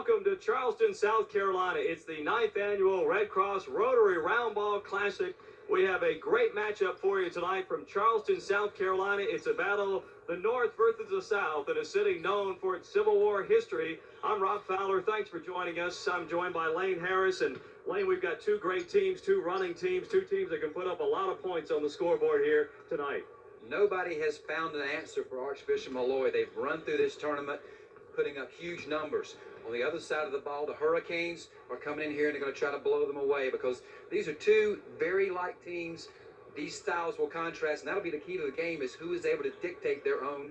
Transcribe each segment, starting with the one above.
welcome to Charleston, South Carolina. It's the 9th annual Red Cross Rotary Roundball Classic. We have a great matchup for you tonight from Charleston, South Carolina. It's a battle, the North versus the South, in a city known for its Civil War history. I'm Rob Fowler. Thanks for joining us. I'm joined by Lane Harris. And Lane, we've got two great teams, two running teams, two teams that can put up a lot of points on the scoreboard here tonight. Nobody has found an answer for Archbishop Molloy. They've run through this tournament putting up huge numbers. On the other side of the ball, the Hurricanes are coming in here and they're going to try to blow them away because these are two very like teams. These styles will contrast, and that'll be the key to the game, is who is able to dictate their own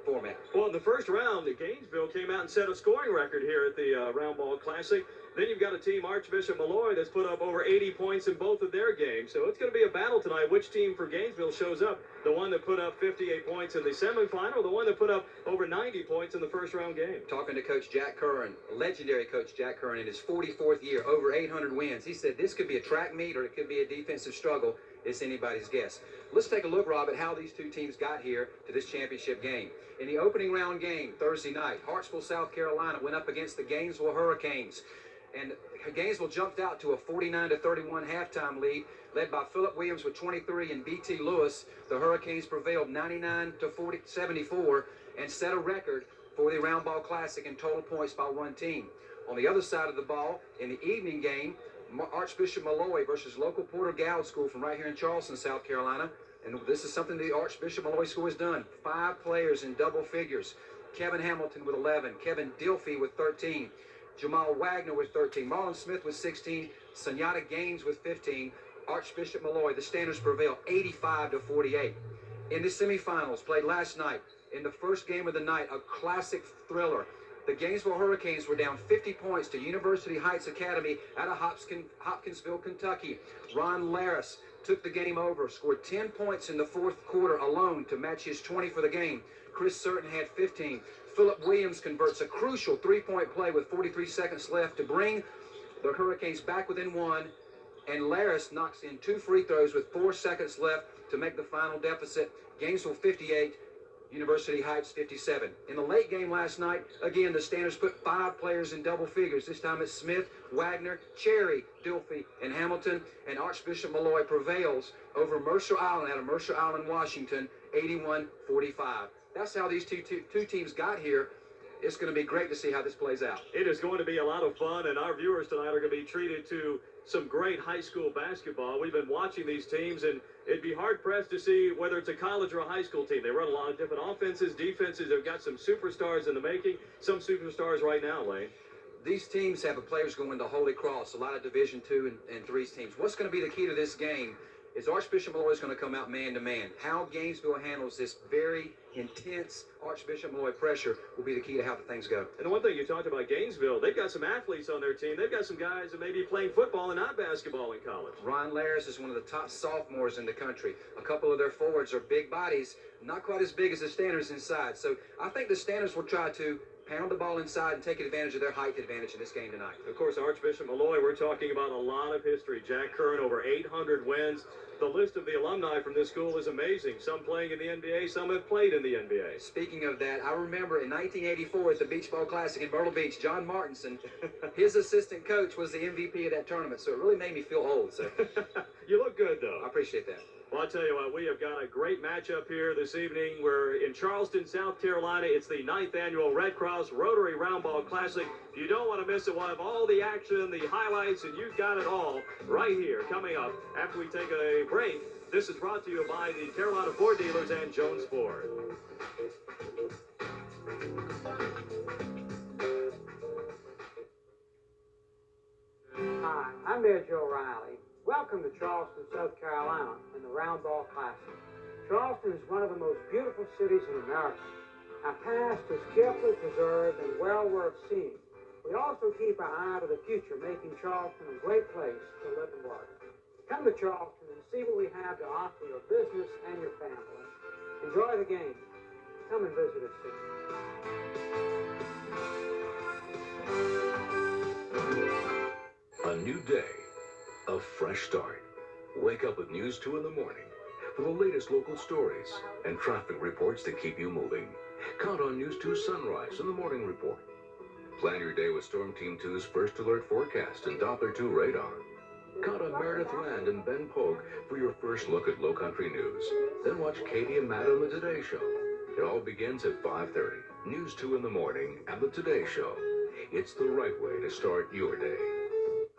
format. Well, in the first round, Gainesville came out and set a scoring record here at the Roundball Classic. Then you've got a team, Archbishop Molloy, that's put up over 80 points in both of their games. So it's going to be a battle tonight. Which team for Gainesville shows up? The one that put up 58 points in the semifinal, or the one that put up over 90 points in the first round game? Talking to Coach Jack Curran, legendary Coach Jack Curran, in his 44th year, over 800 wins. He said this could be a track meet or it could be a defensive struggle. It's anybody's guess. Let's take a look, Rob, at how these two teams got here to this championship game. In the opening round game Thursday night, Hartsville, South Carolina went up against the Gainesville Hurricanes. And Gainesville jumped out to a 49-31 halftime lead, led by Philip Williams with 23 and B.T. Lewis. The Hurricanes prevailed 99-74 and set a record for the Roundball Classic in total points by one team. On the other side of the ball, in the evening game, Archbishop Molloy versus local Porter Gowd School from right here in Charleston, South Carolina. And this is something the Archbishop Molloy School has done. 5 players in double figures. Kevin Hamilton with 11, Kevin Dilfey with 13, Jamal Wagner with 13, Marlon Smith with 16, Sunyata Gaines with 15. Archbishop Molloy, the Standards prevail 85-48. In the semifinals played last night, in the first game of the night, a classic thriller. The Gainesville Hurricanes were down 50 points to University Heights Academy out of Hopkinsville, Kentucky. Ron Laris took the game over, scored 10 points in the fourth quarter alone to match his 20 for the game. Chris Certain had 15. Philip Williams converts a crucial three-point play with 43 seconds left to bring the Hurricanes back within one, and Laris knocks in 2 free throws with 4 seconds left to make the final deficit. Gainesville 58, University Heights 57. In the late game last night, again, the Standards put 5 players in double figures. This time it's Smith, Wagner, Cherry, Dilfey, and Hamilton, and Archbishop Molloy prevails over Mercer Island out of Mercer Island, Washington, 81-45. That's how these two teams got here. It's going to be great to see how this plays out. It is going to be a lot of fun, and our viewers tonight are going to be treated to some great high school basketball. We've been watching these teams, and it'd be hard-pressed to see whether it's a college or a high school team. They run a lot of different offenses, defenses. They've got some superstars in the making, some superstars right now, Lane. These teams have players going to Holy Cross, a lot of Division II and III teams. What's going to be the key to this game is Archbishop Molloy is going to come out man-to-man. How Gainesville handles this very intense Archbishop Molloy pressure will be the key to how the things go. And the one thing you talked about Gainesville, they've got some athletes on their team. They've got some guys that may be playing football and not basketball in college. Ron Laris is one of the top sophomores in the country. A couple of their forwards are big bodies, not quite as big as the Standards inside. So I think the Standards will try to pound the ball inside and take advantage of their height advantage in this game tonight. Of course, Archbishop Molloy, we're talking about a lot of history. Jack Curran, over 800 wins. The list of the alumni from this school is amazing. Some playing in the NBA, some have played in the NBA. Speaking of that, I remember in 1984 at the Beach Ball Classic in Myrtle Beach, John Martinson, his assistant coach, was the MVP of that tournament, so it really made me feel old. So you look good, though. I appreciate that. Well, I'll tell you what, we have got a great matchup here this evening. We're in Charleston, South Carolina. It's the 9th annual Red Cross Rotary Roundball Classic. If you don't want to miss it, we'll have all the action, the highlights, and you've got it all right here coming up after we take a break. This is brought to you by the Carolina Ford dealers and Jones Ford. Hi, I'm Mayor Joe Riley. Welcome to Charleston, South Carolina, and the Roundball Classic. Charleston is one of the most beautiful cities in America. Our past is carefully preserved and well worth seeing. We also keep our eye to the future, making Charleston a great place to live and work. Come to Charleston and see what we have to offer your business and your family. Enjoy the game. Come and visit us soon. A new day, a fresh start. Wake up with News 2 in the morning for the latest local stories and traffic reports to keep you moving. Count on News 2 Sunrise in the Morning Report. Plan your day with Storm Team 2's First Alert Forecast and Doppler 2 radar. Count on Meredith Land and Ben Pogue for your first look at Lowcountry news. Then watch Katie and Matt on the Today Show. It all begins at 5:30. News 2 in the morning and the Today Show. It's the right way to start your day.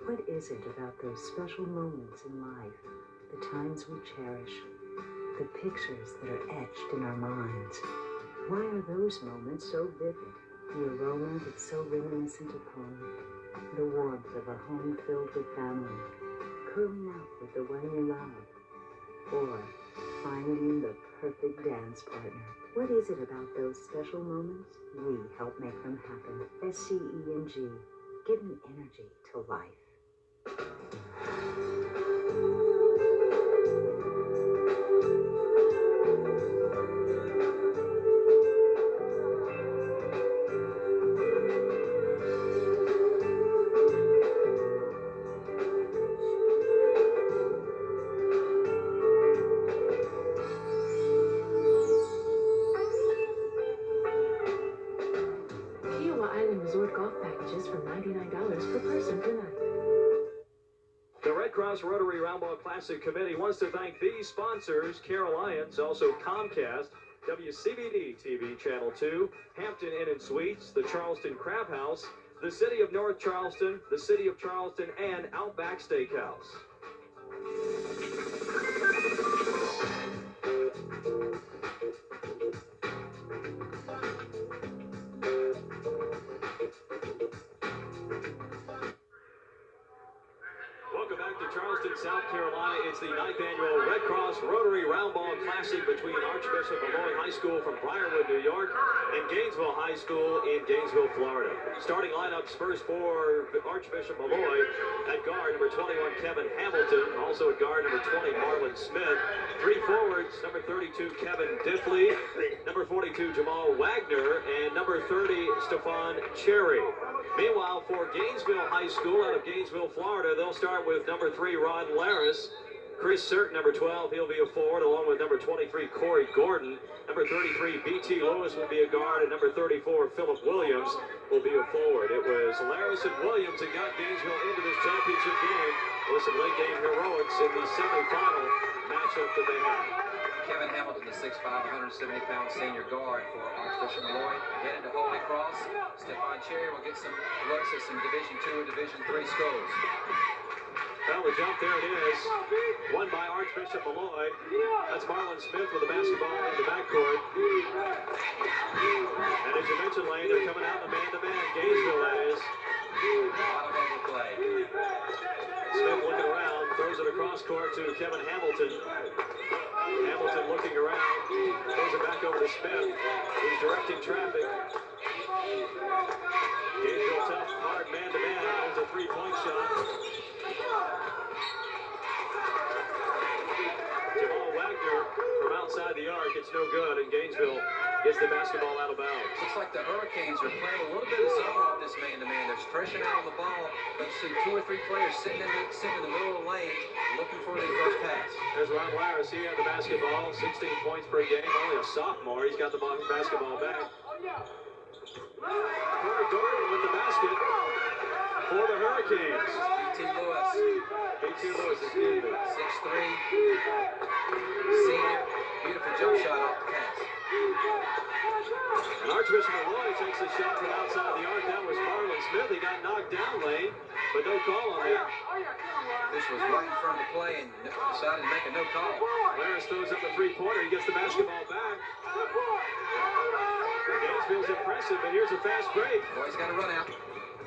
What is it about those special moments in life, the times we cherish, the pictures that are etched in our minds? Why are those moments so vivid? The aroma that's so reminiscent of home, the warmth of a home filled with family, curling up with the one you love, or finding the perfect dance partner. What is it about those special moments? We help make them happen. SCE&G, giving energy to life. $99 per person per night. The Red Cross Rotary Roundball Classic Committee wants to thank these sponsors: Care Alliance, also Comcast, WCBD TV Channel 2, Hampton Inn and Suites, the Charleston Crab House, the City of North Charleston, the City of Charleston, and Outback Steakhouse. Welcome back to Charleston, South Carolina. It's the 9th annual Red Cross Rotary Roundball Classic between Archbishop Molloy High School from Briarwood, New York, and Gainesville High School in Gainesville, Florida. Starting lineups first for Archbishop Molloy. At guard, number 21, Kevin Hamilton. Also at guard, number 20, Marlon Smith. Three forwards, number 32, Kevin Diffley. Number 42, Jamal Wagner. And number 30, Stefan Cherry. Meanwhile, for Gainesville High School out of Gainesville, Florida, they'll start with number 3, Ron Laris. Chris Surt, number 12, he'll be a forward, along with number 23, Corey Gordon. Number 33, B.T. Lewis will be a guard, and number 34, Philip Williams will be a forward. It was Laris and Williams that got Gainesville into this championship game with some late game heroics in the semifinal matchup that they had. Kevin Hamilton, the 6'5", 170-pound senior guard for Archbishop Molloy, headed to Holy Cross. Stefan Cherry will get some looks at some Division II and Division III schools. Well, the jump, there it is. Won by Archbishop Molloy. That's Marlon Smith with the basketball in the backcourt. And as you mentioned, Lane, they're coming out in a man-to-man. Gainesville, that is. A lot of overplay. Smith looking around, throws it across court to Kevin Hamilton. Hamilton looking around, throws it back over to Smith, who's directing traffic. Gainesville tough, hard man-to-man. There's a three-point shot. Jamal Wagner from outside the arc, it's no good, and Gainesville gets the basketball out of bounds. Looks like the Hurricanes are playing a little bit of zone off this man-to-man. They're stretching out on the ball. Let's see 2 or 3 players sitting in the middle of the lane looking for the first pass. There's Ron Laris. He had the basketball, 16 points per game, only a sophomore. He's got the basketball back. Corey Gordon with the basket for the Hurricanes. B.T. Lewis. B.T. Lewis, excuse me. 6'3", senior. Beautiful jump shot off the pass. And Archbishop Molloy takes a shot from outside the arc. That was Marlon Smith. He got knocked down, Lane, but no call on that. This was right in front of the play and decided to make a no call. Laris throws up the three-pointer. He gets the basketball back. Gainesville's impressive, but here's a fast break. Boy, he's got to run out.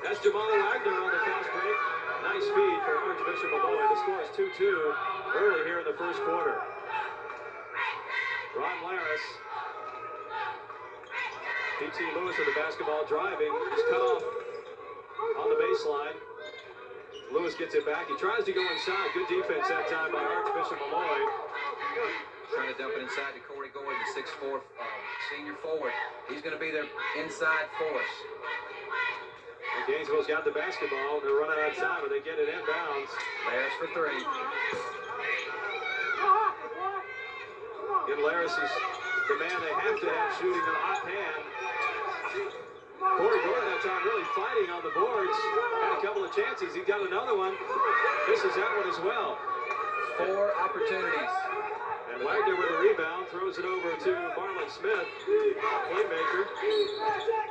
That's Jamal Wagner on the fast break. Nice feed for Archbishop Molloy. The score is 2-2 early here in the first quarter. Ron Laris. P.T. Lewis with the basketball driving. He's cut off on the baseline. Lewis gets it back. He tries to go inside. Good defense that time by Archbishop Molloy. Trying to dump it inside to Corey Gordon, the 6'4", senior forward. He's going to be their inside force. And Gainesville's got the basketball. They're running out of time, but they get it inbounds. Laris for 3. And Laris is the man they have to have shooting a hot hand. Corey Gordon that time really fighting on the boards. Had a couple of chances. He got another one. Misses that one as well. 4 opportunities. And Wagner with a rebound throws it over to Marlon Smith, playmaker.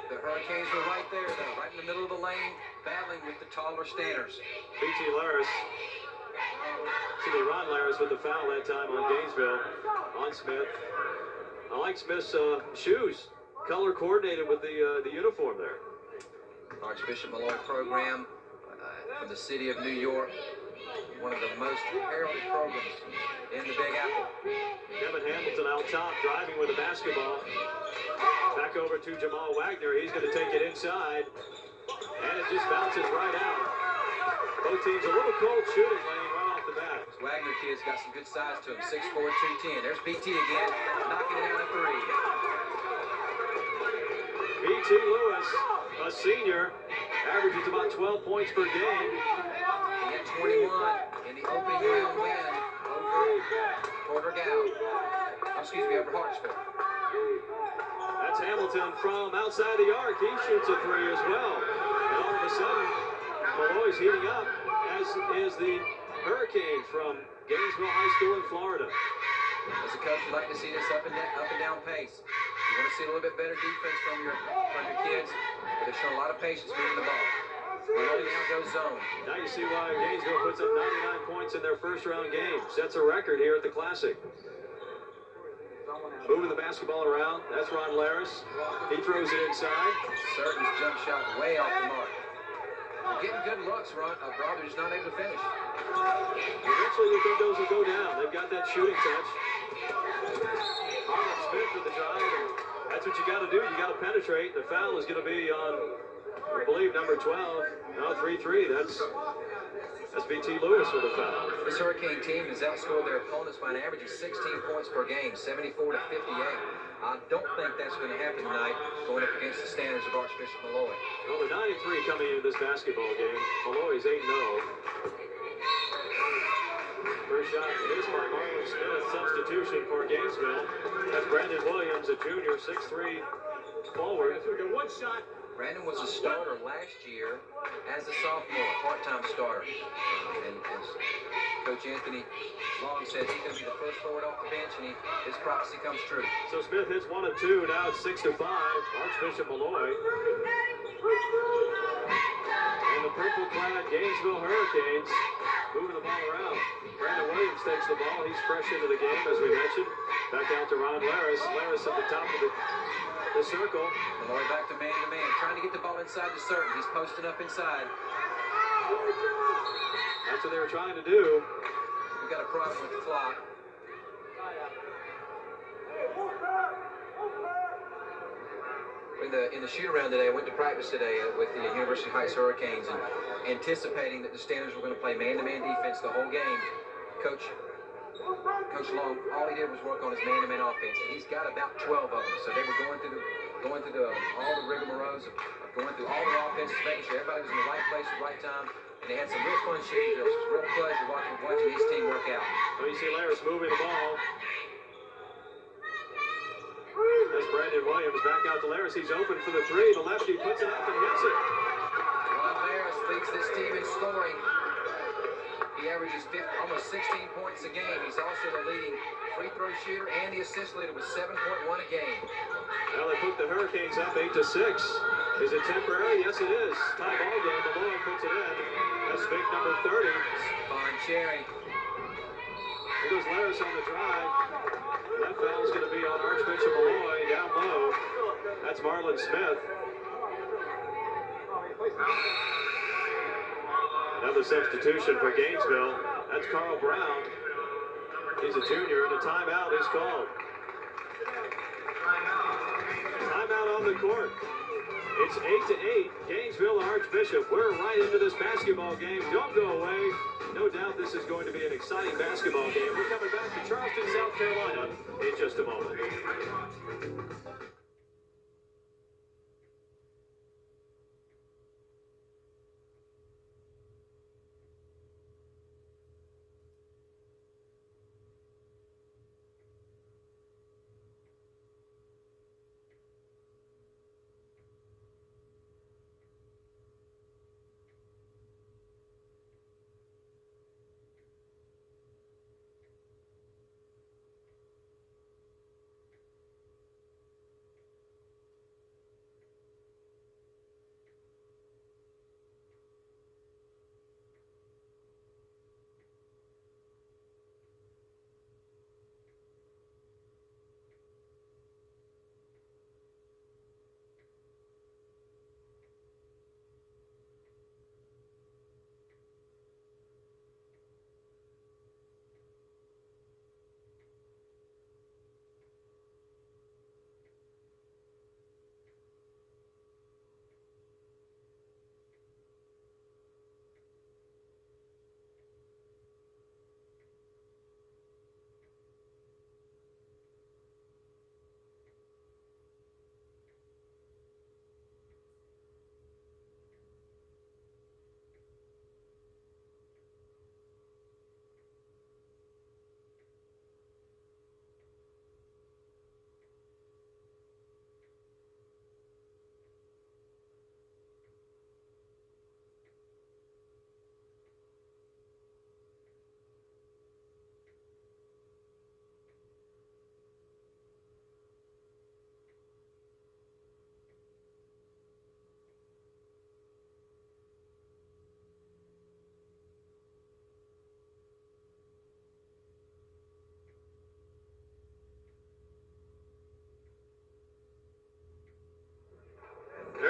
The Hurricanes were right there, though, right in the middle of the lane, battling with the taller Stanners. B.T. Laris. Ron Laris with the foul that time on Gainesville, on Smith. I like Smith's shoes, color coordinated with the uniform there. Archbishop Molloy program from the city of New York, one of the most heralded programs in the Big Apple. Kevin Hamilton out top, driving with the basketball. Back over to Jamal Wagner. He's going to take it inside, and it just bounces right out. Both teams a little cold shooting lane right off the bat. This Wagner kid's got some good size to him, 6'4", 210. There's BT again, knocking it down a 3. B.T. Lewis, a senior, averages about 12 points per game. He had 21 in the opening round win over over Hartsville. That's Hamilton from outside the arc. He shoots a 3 as well. And all of a sudden, Molloy's heating up, as is the Hurricanes from Gainesville High School in Florida. As a coach, you like to see this up and down pace. You want to see a little bit better defense from your kids, but they've shown a lot of patience moving the ball. Molloy now goes zone. Now you see why Gainesville puts up 99 points in their first round game. Sets a record here at the Classic. Moving the basketball around. That's Ron Laris. He throws it inside. Surton's jump shot way off the mark. They're getting good looks, Rob. They're just not able to finish. Eventually, we think those will go down. They've got that shooting touch. Marlon Smith with the drive. And that's what you got to do. You got to penetrate. The foul is going to be on, I believe, number 12. No, 3-3. That's B.T. Lewis with a foul. This Hurricane team has outscored their opponents by an average of 16 points per game, 74 to 58. I don't think that's going to happen tonight, going up against the standards of Archbishop Molloy. Well, they're 9-3 coming into this basketball game. Molloy's 8-0. First shot is by Marlon Smith. Substitution for Gainesville. That's Brandon Williams, a junior, 6'3", forward. One shot. Brandon was a starter last year as a sophomore, part-time starter. And as Coach Anthony Long said, he's going to be the first forward off the bench, and his prophecy comes true. So Smith hits 1 of 2. Now it's 6-5. Archbishop Molloy. And the purple-clad Gainesville Hurricanes moving the ball around. Brandon Williams takes the ball. He's fresh into the game, as we mentioned. Back out to Ron Laris. Laris at the top of the circle. Molloy back to man-to-man, trying to get the ball inside to Surton. He's posting up inside. That's what they were trying to do. We got a problem with the clock. In the shoot-around today, I went to practice today with the University Heights Hurricanes, and anticipating that the Standards were going to play man-to-man defense the whole game. Coach Long, all he did was work on his man-to-man offense, and he's got about 12 of them. So they were going through all the rigmaroles of going through all the offenses, making sure everybody was in the right place at the right time, and they had some real fun shooting drills. It was a real pleasure watching his team work out. Well, you see Laris moving the ball. That's Brandon Williams back out to Laris. He's open for the 3. The lefty puts it up and hits it. Ron Laris leads this team in scoring. He averages almost 16 points a game. He's also the leading free throw shooter and the assist leader with 7.1 a game. Well, they put the Hurricanes up 8-6. Is it temporary? Yes, it is. Tie ball game. Molloy puts it in. That's big number 30. Fine Cherry. Here goes Laris on the drive. That foul is going to be on Archbishop Molloy down low. That's Marlon Smith. Another substitution for Gainesville. That's Carl Brown. He's a junior, and a timeout is called. Timeout on the court. It's 8-8. Gainesville Archbishop. We're right into this basketball game. Don't go away. No doubt this is going to be an exciting basketball game. We're coming back to Charleston, South Carolina in just a moment.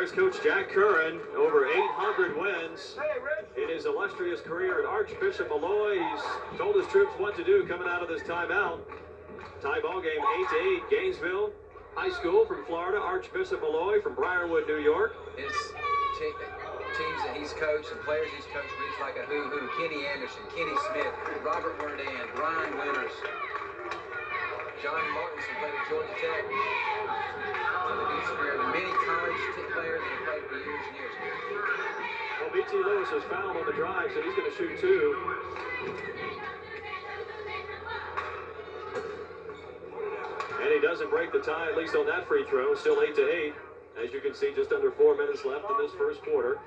there's Coach Jack Curran, over 800 wins in his illustrious career at Archbishop Molloy. He's told his troops what to do coming out of this timeout. Tie ball game 8-8. Gainesville High School from Florida, Archbishop Molloy from Briarwood, New York. His teams that he's coached and players he's coached, but he's like a who-who. Kenny Anderson, Kenny Smith, Robert Werdan, Brian Winters, John Martinson played at Georgia Tech. There are many college players that have played for years and years. Well, B.T. Lewis was fouled on the drive, so he's going to shoot two. And he doesn't break the tie, at least on that free throw. Still 8-8. As you can see, just under 4 minutes left in this first quarter.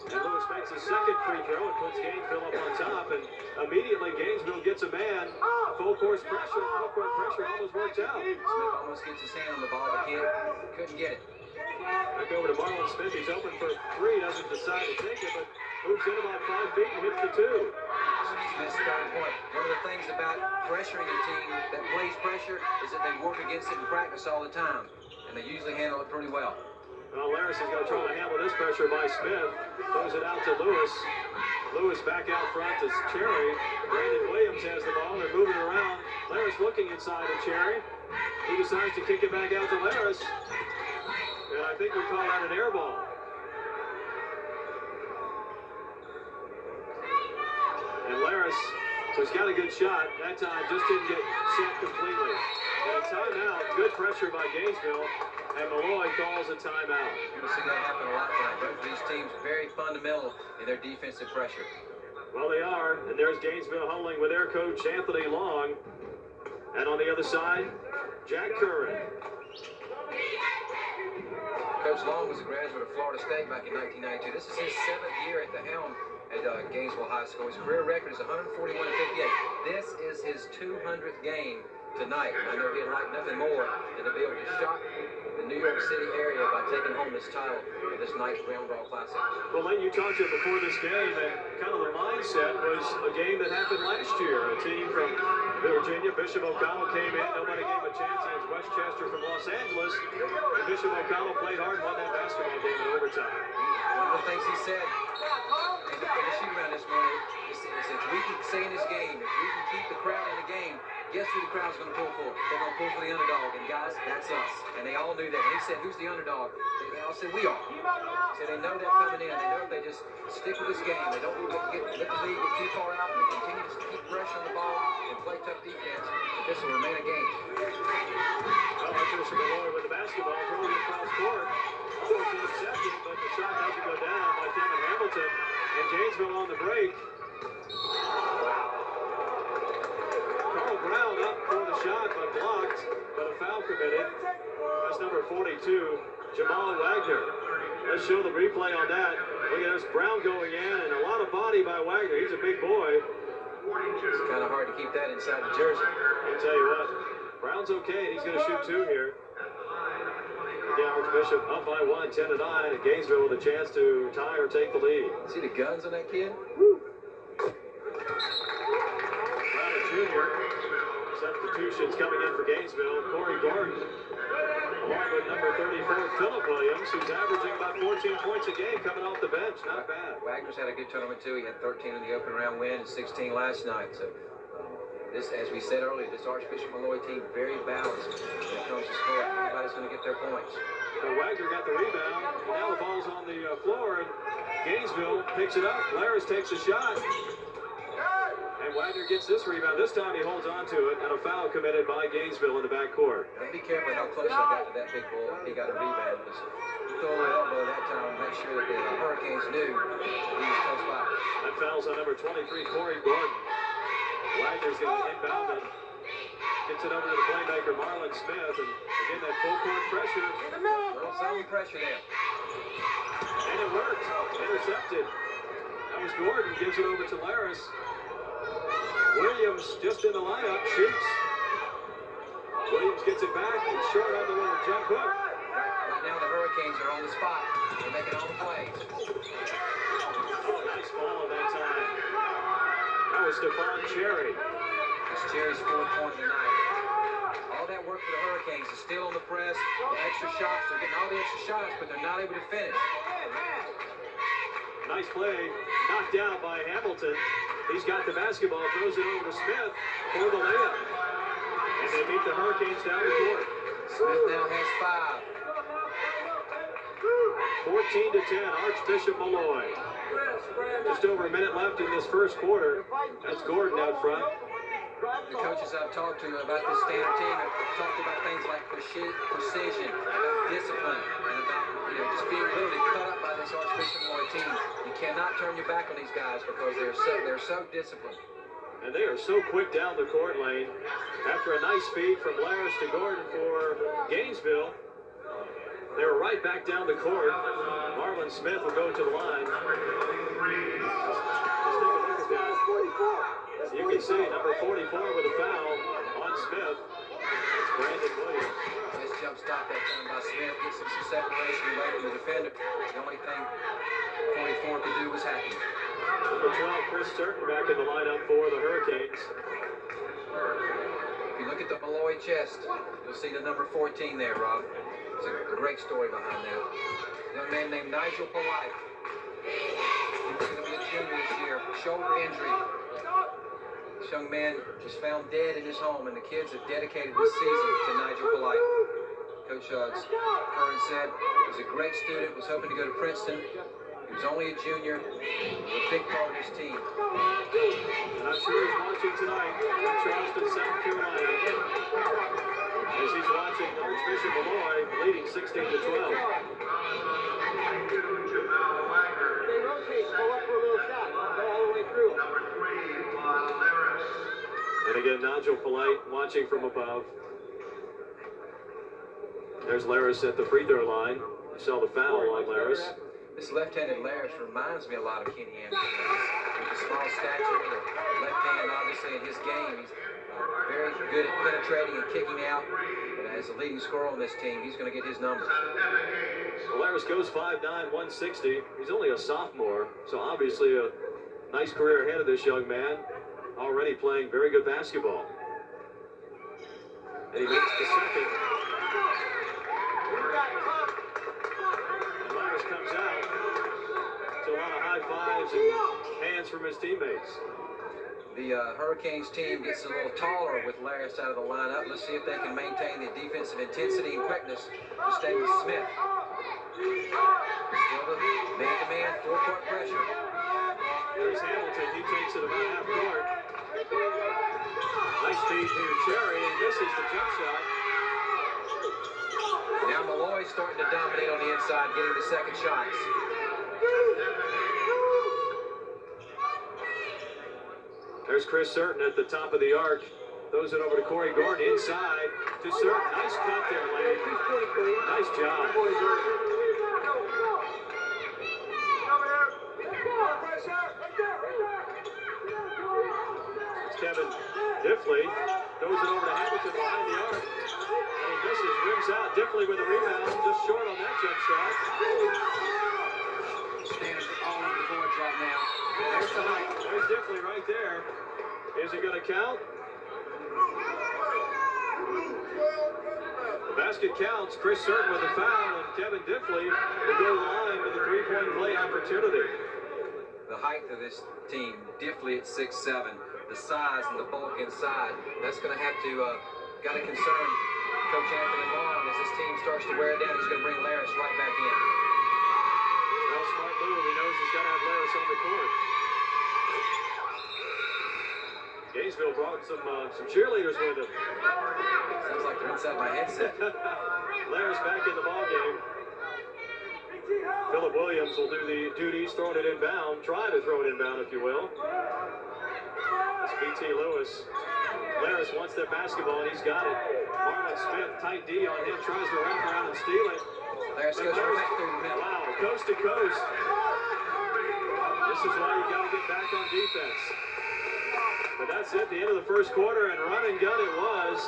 And Lewis makes his second free throw and puts Gainesville up on top. And immediately Gainesville gets a man. Full court pressure almost works out. Smith almost gets his hand on the ball, but couldn't get it. Back over to Marlon Smith. He's open for three. Doesn't decide to take it, but moves in about 5 feet and hits the two. Smith's got a point. One of the things about pressuring a team that plays pressure is that they work against it in practice all the time, and they usually handle it pretty well. Well, Laris is going to try to handle this pressure by Smith. Throws it out to Lewis. Lewis back out front to Cherry. Brandon Williams has the ball. They're moving around. Laris looking inside of Cherry. He decides to kick it back out to Laris. And I think we call that an air ball. And Laris, who's got a good shot, that time just didn't get set completely. And a timeout. Good pressure by Gainesville. And Molloy calls a timeout. You're going to see that happen a lot tonight. Both of these teams very fundamental in their defensive pressure. Well, they are. And there's Gainesville huddling with their coach, Anthony Long. And on the other side, Jack Curran. Coach Long was a graduate of Florida State back in 1992. This is his 7th year at the helm at Gainesville High School. His career record is 141-58. This is his 200th game tonight. And I know he'd like nothing more than to be able to shock the New York City area by taking home this title of this night's Roundball Classic. Well, Lane, you talked to him before this game, and kind of the mindset was a game that happened last year. A team from Virginia, Bishop O'Connell came in. Nobody gave him a chance against Westchester from Los Angeles. And Bishop O'Connell played hard and won that basketball game in overtime. One of the things he said in the shoot around this morning is if we can stay in this game, if we can keep the crowd in the game, guess who the crowd's going to pull for? They're going to pull for the underdog, and guys, that's us. And they all knew that. When he said, who's the underdog? They all said, we are. So they know that coming in. They know if they just stick with this game, they don't let the lead get too far out, and they continue to keep pressure on the ball and play tough defense, that this will remain a game. Well, Archbishop Molloy with the basketball, throwing it across court. Almost intercepted, but the shot doesn't go down by Kevin Hamilton. And Gainesville on the break. Carl Brown up for the shot, but blocked. But a foul committed. That's number 42, Jamal Wagner. Let's show the replay on that. Look at this, Brown going in, and a lot of body by Wagner. He's a big boy. It's kind of hard to keep that inside the jersey. I'll tell you what, Brown's okay, and he's going to shoot two here. Yeah, Archbishop up by 1, 10-9, and Gainesville with a chance to tie or take the lead. See the guns on that kid? Brown, a junior. Substitutions coming in for Gainesville. Corey Gordon, along with number 34, Philip Williams, who's averaging about 14 points a game coming off the bench. Not bad. Wagner's had a good tournament, too. He had 13 in the open round win and 16 last night. So, this, as we said earlier, this Archbishop Molloy team very balanced when it comes to scoring. Everybody's going to get their points. So Wagner got the rebound, and now the ball's on the floor, and Gainesville picks it up. Laris takes a shot, and Wagner gets this rebound. This time he holds on to it, and a foul committed by Gainesville in the backcourt. Now be careful how close I got to that big ball. He got a rebound, because he threw an elbow that time to make sure that the Hurricanes knew he was close by. That foul's on number 23, Corey Gordon. Wagner's going to inbound it. Gets it over to the playmaker, Marlon Smith, and again, that full court pressure. Little zone pressure there. And it worked. Intercepted. That was Gordon. Gives it over to Laris. Williams just in the lineup. Shoots. Williams gets it back. And short on the little jump hook. Right now the Hurricanes are on the spot. They're making all the plays. Oh, nice ball that time. That was Stephon Cherry. It's Cherry's 4th point tonight. All that work work for the Hurricanes. They're still on the press. The extra shots. They're getting all the extra shots, but they're not able to finish. Nice play, knocked down by Hamilton. He's got the basketball, throws it over to Smith for the layup. And they beat the Hurricanes down the court. Smith now has 5. 14-10, Archbishop Molloy. Just over a minute left in this first quarter. That's Gordon out front. The coaches I've talked to about this standard team have talked about things like precision, about discipline, and about just being literally cut up by this Archbishop Molloy team. You cannot turn your back on these guys because they're so disciplined. And they are so quick down the court lane. After a nice feed from Laris to Gordon for Gainesville, they were right back down the court. Marlon Smith will go to the line. Just take a look at that. You can see number 44 with a foul on Smith. That's Brandon Williams. Nice jump stop that time by Smith. Gets some separation away from the defender. The only thing 44 could do was happy. Number 12, Chris Certain back in the lineup for the Hurricanes. If you look at the Molloy chest, you'll see the number 14 there, Rob. There's a great story behind that. A young man named Nigel Polite. He's going to be a junior this year. Shoulder injury. This young man was found dead in his home, and the kids have dedicated this season to Nigel Polite. Coach Curran said he was a great student, was hoping to go to Princeton. He was only a junior, a big part of his team. And I'm sure he's watching tonight from Charleston, South Carolina, as he's watching Archbishop Molloy leading 16-12. And again, Nigel Polite watching from above. There's Laris at the free throw line. You saw the foul on Laris. This left-handed Laris reminds me a lot of Kenny Anderson. With the small stature, the left hand obviously in his game. He's very good at penetrating and kicking out. But as the leading scorer on this team, he's going to get his numbers. Laris goes 5'9", 160. He's only a sophomore, so obviously a nice career ahead of this young man. Already playing very good basketball. And he makes the second. And Laris comes out to a lot of high fives and hands from his teammates. The Hurricanes team gets a little taller with Laris out of the lineup. Let's see if they can maintain the defensive intensity and quickness to stay with Smith. Still the man-to-man, full-court pressure. There's Hamilton. He takes it about half court. Nice feed to Cherry, and misses the jump shot. Now Molloy starting to dominate on the inside, getting the second shots. There's Chris Certain at the top of the arc. Throws it over to Corey Gordon inside to Certain. Nice cut there, Lane. Nice job. It's Kevin Diffley. Throws it over to Hamilton behind the arc. And he misses, rims out. Diffley with a rebound. Just short on that jump shot. Stands all over the boards right now. There's the height. There's Diffley right there. Is it going to count? The basket counts. Chris Certain with a foul, and Kevin Diffley will go to the line with a three-point play opportunity. The height of this team, Diffley at 6'7", the size and the bulk inside, that's going to have to, got to concern Coach Anthony Long as this team starts to wear it down. He's going to bring Laris right back in. Well, smart move. He knows he's got to have Laris on the court. Gainesville brought some cheerleaders with him. Sounds like they're inside my headset. Laris back in the ballgame. Philip Williams will do the duties, throwing it inbound. Try to throw it inbound, if you will. It's BT Lewis. Laris wants that basketball, and he's got it. Marlon Smith, tight D on him, tries to wrap around and steal it. Laris goes right through the middle. Wow, coast to coast. This is why you got to get back on defense. But that's it, the end of the first quarter, and run and gun it was.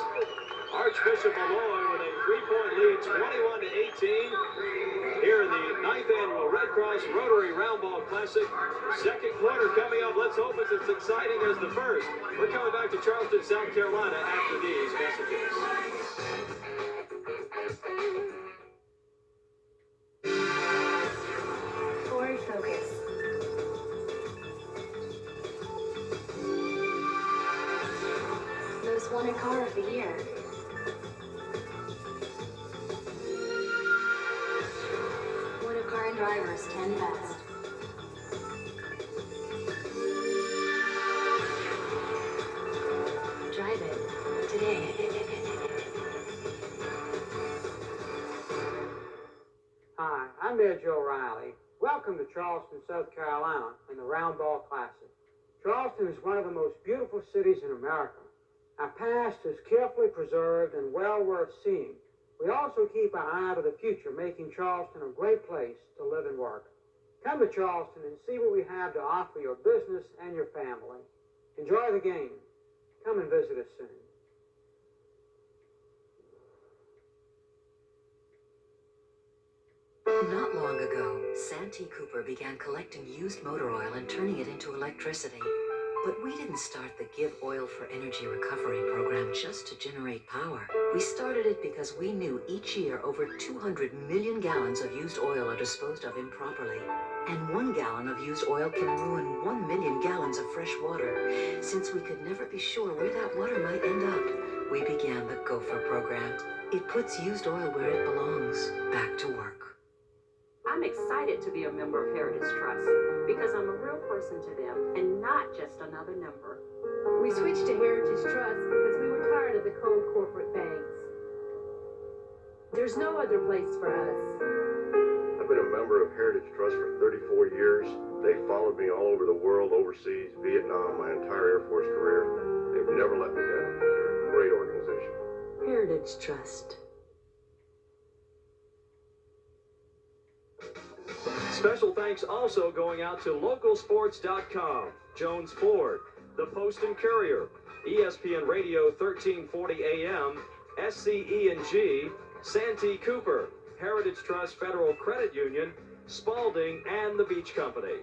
Archbishop Molloy with a three-point lead, 21-18, here in the 9th annual Red Cross Rotary Roundball Classic. Second quarter coming up. Let's hope it's as exciting as the first. We're coming back to Charleston, South Carolina after these messages. drivers 10 fast. Drive it today. Hi, I'm Mayor Joe Riley. Welcome to Charleston, South Carolina, and the Roundball Classic. Charleston is one of the most beautiful cities in America. Our past is carefully preserved and well worth seeing. We also keep our eye to the future, making Charleston a great place to live and work. Come to Charleston and see what we have to offer your business and your family. Enjoy the game. Come and visit us soon. Not long ago, Santee Cooper began collecting used motor oil and turning it into electricity. But we didn't start the Give Oil for Energy Recovery program just to generate power. We started it because we knew each year over 200 million gallons of used oil are disposed of improperly. And 1 gallon of used oil can ruin 1 million gallons of fresh water. Since we could never be sure where that water might end up, we began the Gopher program. It puts used oil where it belongs, back to work. I'm excited to be a member of Heritage Trust because I'm a real person to them and not just another number. We switched to Heritage Trust because we were tired of the cold corporate banks. There's no other place for us. I've been a member of Heritage Trust for 34 years. They followed me all over the world, overseas, Vietnam, my entire Air Force career. They've never let me down. They're a great organization. Heritage Trust. Special thanks also going out to localsports.com, Jones Ford, the Post and Courier, ESPN Radio 1340 AM, SCE&G, Santee Cooper, Heritage Trust Federal Credit Union, Spalding, and the Beach Company.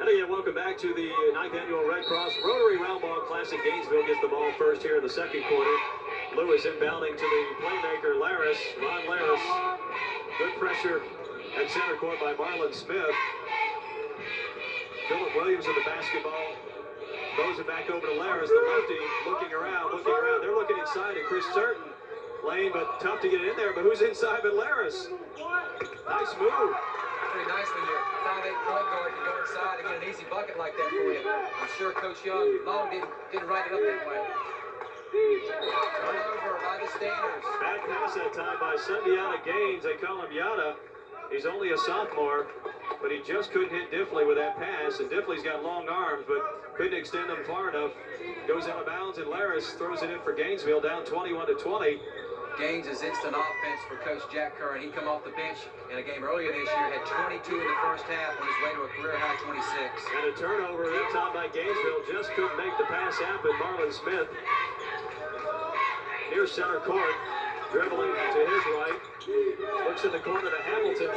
And again, welcome back to the 9th Annual Red Cross Rotary Roundball Classic. Gainesville gets the ball first here in the second quarter. Lewis inbounding to the playmaker, Laris. Ron Laris. Good pressure at center court by Marlon Smith. Philip Williams with the basketball. Throws it back over to Laris, the lefty, looking around. They're looking inside at Chris Certain. Lane, but tough to get in there. But who's inside but Laris? Nice move. Pretty nice when your 5'8" point guard can go inside and get an easy bucket like that for you. I'm sure Coach Long didn't write it up that way. Turnover by the Standers. Bad pass that time by Sundiata Gaines. They call him Yada. He's only a sophomore, but he just couldn't hit Diffley with that pass. And Diffley's got long arms, but couldn't extend them far enough. Goes out of bounds, and Laris throws it in for Gainesville, down 21-20. Gaines is instant offense for Coach Jack Curran. He come off the bench in a game earlier this year, had 22 in the first half on his way to a career-high 26. And a turnover that time by Gainesville. Just couldn't make the pass happen. Marlon Smith near center court, dribbling to his right. Looks in the corner to Hamilton.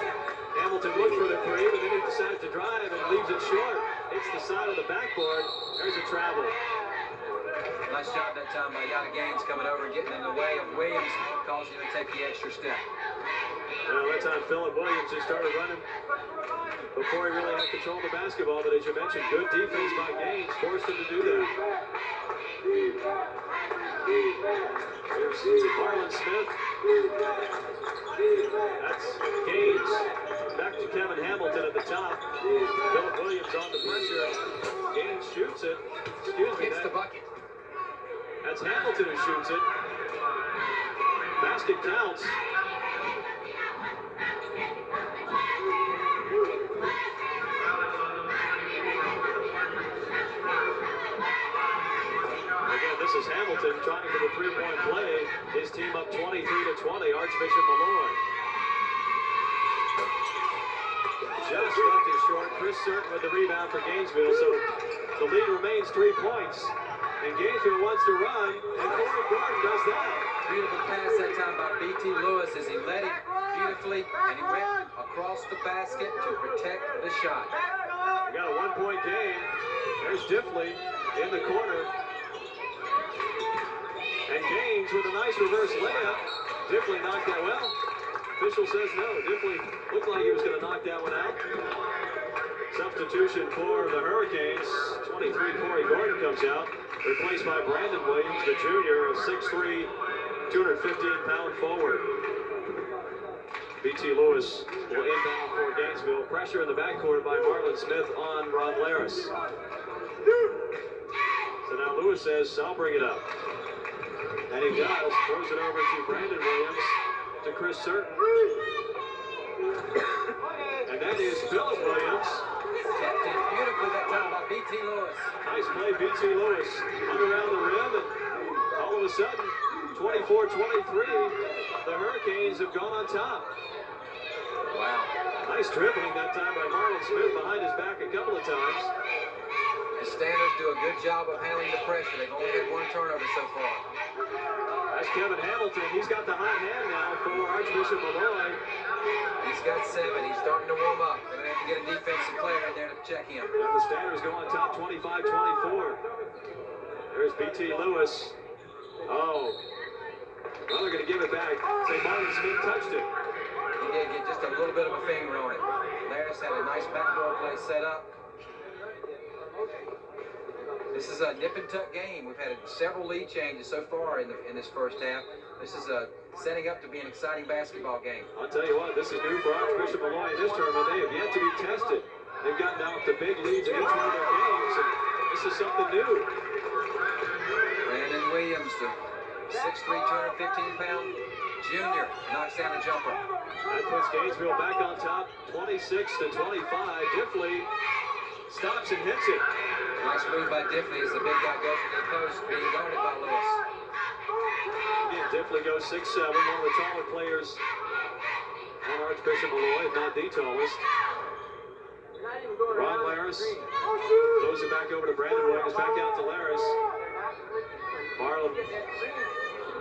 Hamilton looked for the three, but then he decides to drive and leaves it short. Hits the side of the backboard. There's a travel. Nice job that time by Yada Gaines coming over and getting in the way of Williams, causing him to take the extra step. Well, that time Philip Williams just started running before he really had control of the basketball, but as you mentioned, good defense by Gaines forced him to do that. Here's Marlon Smith. That's Gaines. Back to Kevin Hamilton at the top. Philip Williams on the pressure. Gaines shoots it. Hits the bucket. That's Hamilton who shoots it. Basket counts. Again, this is Hamilton trying for the three-point play. His team up 23-20, Archbishop Molloy. Just left it short. Chris Certain with the rebound for Gainesville, so the lead remains 3 points. And Gainesville wants to run, and Corey Gordon does that. Beautiful pass that time by B.T. Lewis as he led him beautifully, and he went across the basket to protect the shot. We got a 1-point game. There's Diffley in the corner. And Gaines with a nice reverse layup. Diffley knocked that. Well, official says no. Diffley looked like he was going to knock that one out. Substitution for the Hurricanes. 23, Corey Gordon comes out, replaced by Brandon Williams, the junior, a 6'3", 215-pound forward. B.T. Lewis will inbound for Gainesville. Pressure in the backcourt by Marlon Smith on Ron Laris. So now Lewis says, I'll bring it up. And he does. Throws it over to Brandon Williams, to Chris Certain. And that is Philip Williams. Tapped in beautifully that time by B.T. Lewis. Nice play, B.T. Lewis. Hung around the rim, and all of a sudden, 24-23, the Hurricanes have gone on top. Wow. Nice dribbling that time by Marlon Smith behind his back a couple of times. The Standards do a good job of handling the pressure. They've only had one turnover so far. That's Kevin Hamilton. He's got the hot hand now for Archbishop Molloy. He's got 7. He's starting to warm up. They're going to have to get a defensive player in there to check him. And the Standards go on top 25-24. There's B.T. Lewis. Oh. Well, they're going to give it back. Say Marlon Smith touched it. He did get just a little bit of a finger on it. Laris had a nice backdoor play set up. This is a nip and tuck game. We've had several lead changes so far in this first half. This is setting up to be an exciting basketball game. I'll tell you what, this is new for Archbishop Molloy in this tournament. They have yet to be tested. They've gotten out to big leads in each one of their games, and this is something new. Brandon Williams, the 6'3", 215-pound junior, knocks down a jumper. That puts Gainesville back on top, 26-25. Diffley stops and hits it. Nice move by Diffley as the big guy goes to the post, being guarded by Lewis. Again, Diffley goes 6'7", one of the taller players on Archbishop Molloy, if not the tallest. Ron Laris throws it back over to Brandon Williams, back out to Laris. Marlon.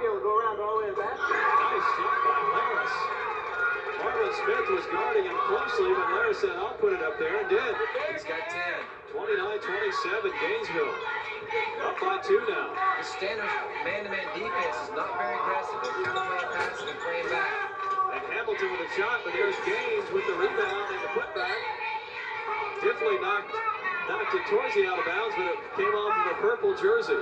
Nice shot by Laris. Marlon Smith was guarding him closely, but Laris said, I'll put it up there, and did. He's got 10. 29-27, Gainesville. Up by 2 now. The Standards man-to-man defense is not very aggressive. They're kind of playing passive and playing back. And Hamilton with a shot, but there's Gaines with the rebound and the putback. Diffley knocked it towards the out of bounds, but it came off of a purple jersey.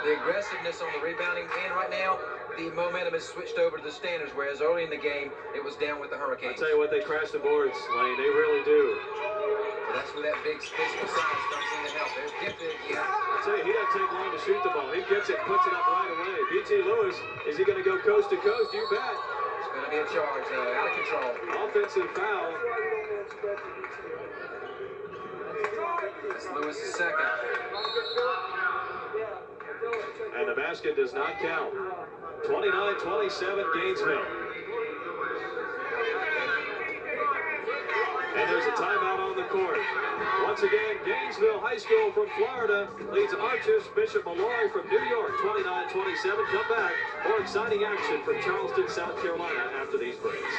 The aggressiveness on the rebounding end right now, the momentum has switched over to the Standards, whereas early in the game, it was down with the Hurricanes. I'll tell you what, they crash the boards, Lane. They really do. So that's where that big physical size comes in to help. There's Diffley again. I'll tell you, he doesn't take long to shoot the ball. He gets it, puts it up right away. B.T. Lewis, is he going to go coast to coast? You bet. It's going to be a charge, out of control. Offensive foul. It's Lewis' second. And the basket does not count. 29-27, Gainesville. And there's a timeout on the court. Once again, Gainesville High School from Florida leads Archbishop Molloy from New York, 29-27. Come back. More exciting action from Charleston, South Carolina after these breaks.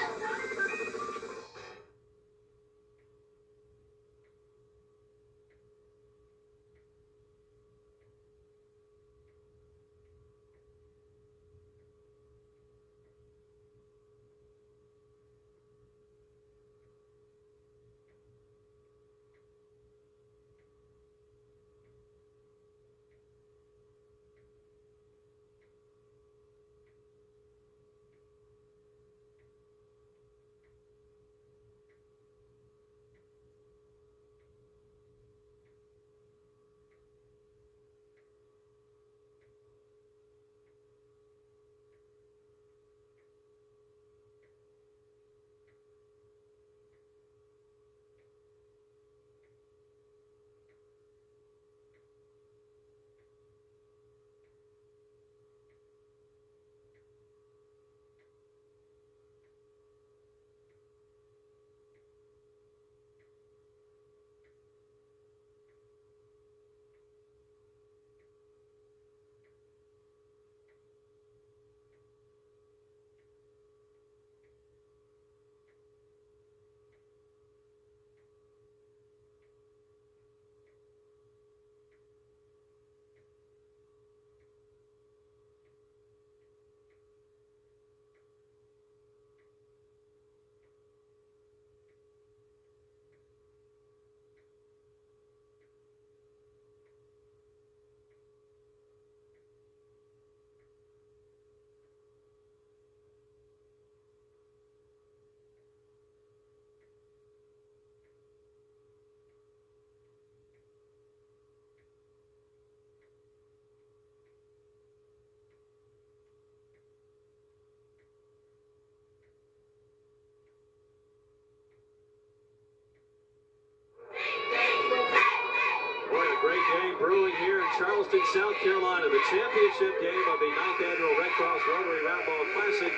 brewing here in Charleston, South Carolina. The championship game of the 9th annual Red Cross Rotary Roundball Classic.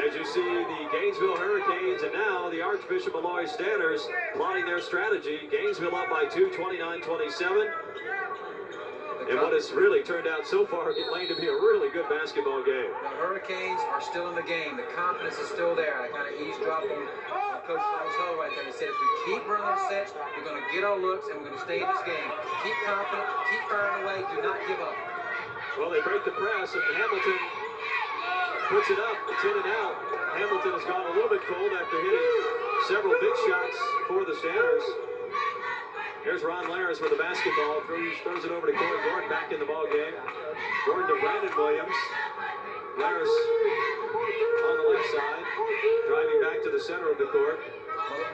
As you see, the Gainesville Hurricanes and now the Archbishop Molloy Stanners plotting their strategy. Gainesville up by 2, 29-27. And what has really turned out so far, Lane, to be a really good basketball game. The Hurricanes are still in the game. The confidence is still there. I kind of eavesdropped on Coach Long's huddle right there. He said, if we keep running our sets, we're going to get our looks, and we're going to stay in this game. Keep confident, keep firing away, do not give up. Well, they break the press, and Hamilton puts it up. It's in and out. Hamilton has gone a little bit cold after hitting several big shots for the Stanners. Here's Ron Laris with the basketball. Throws it over to Corey Gordon back in the ball game. Gordon to Brandon Williams. Laris on the left side, driving back to the center of the court.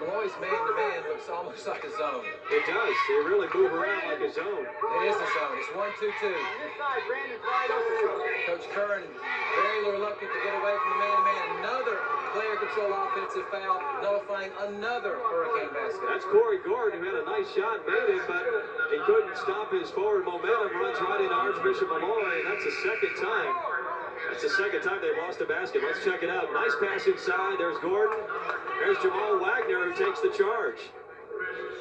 Molloy's man-to-man looks almost like a zone. It does. They really move around like a zone. It is a zone. It's 1-2-2. Coach Curran very reluctant to get away from the man-to-man. Another player control offensive foul, nullifying another Hurricane basket. That's Corey Gordon, who had a nice shot, made it, but he couldn't stop his forward momentum. Runs right into Archbishop Molloy, and that's the second time. That's the second time they've lost a basket. Let's check it out. Nice pass inside. There's Gordon. There's Jamal Wagner, who takes the charge.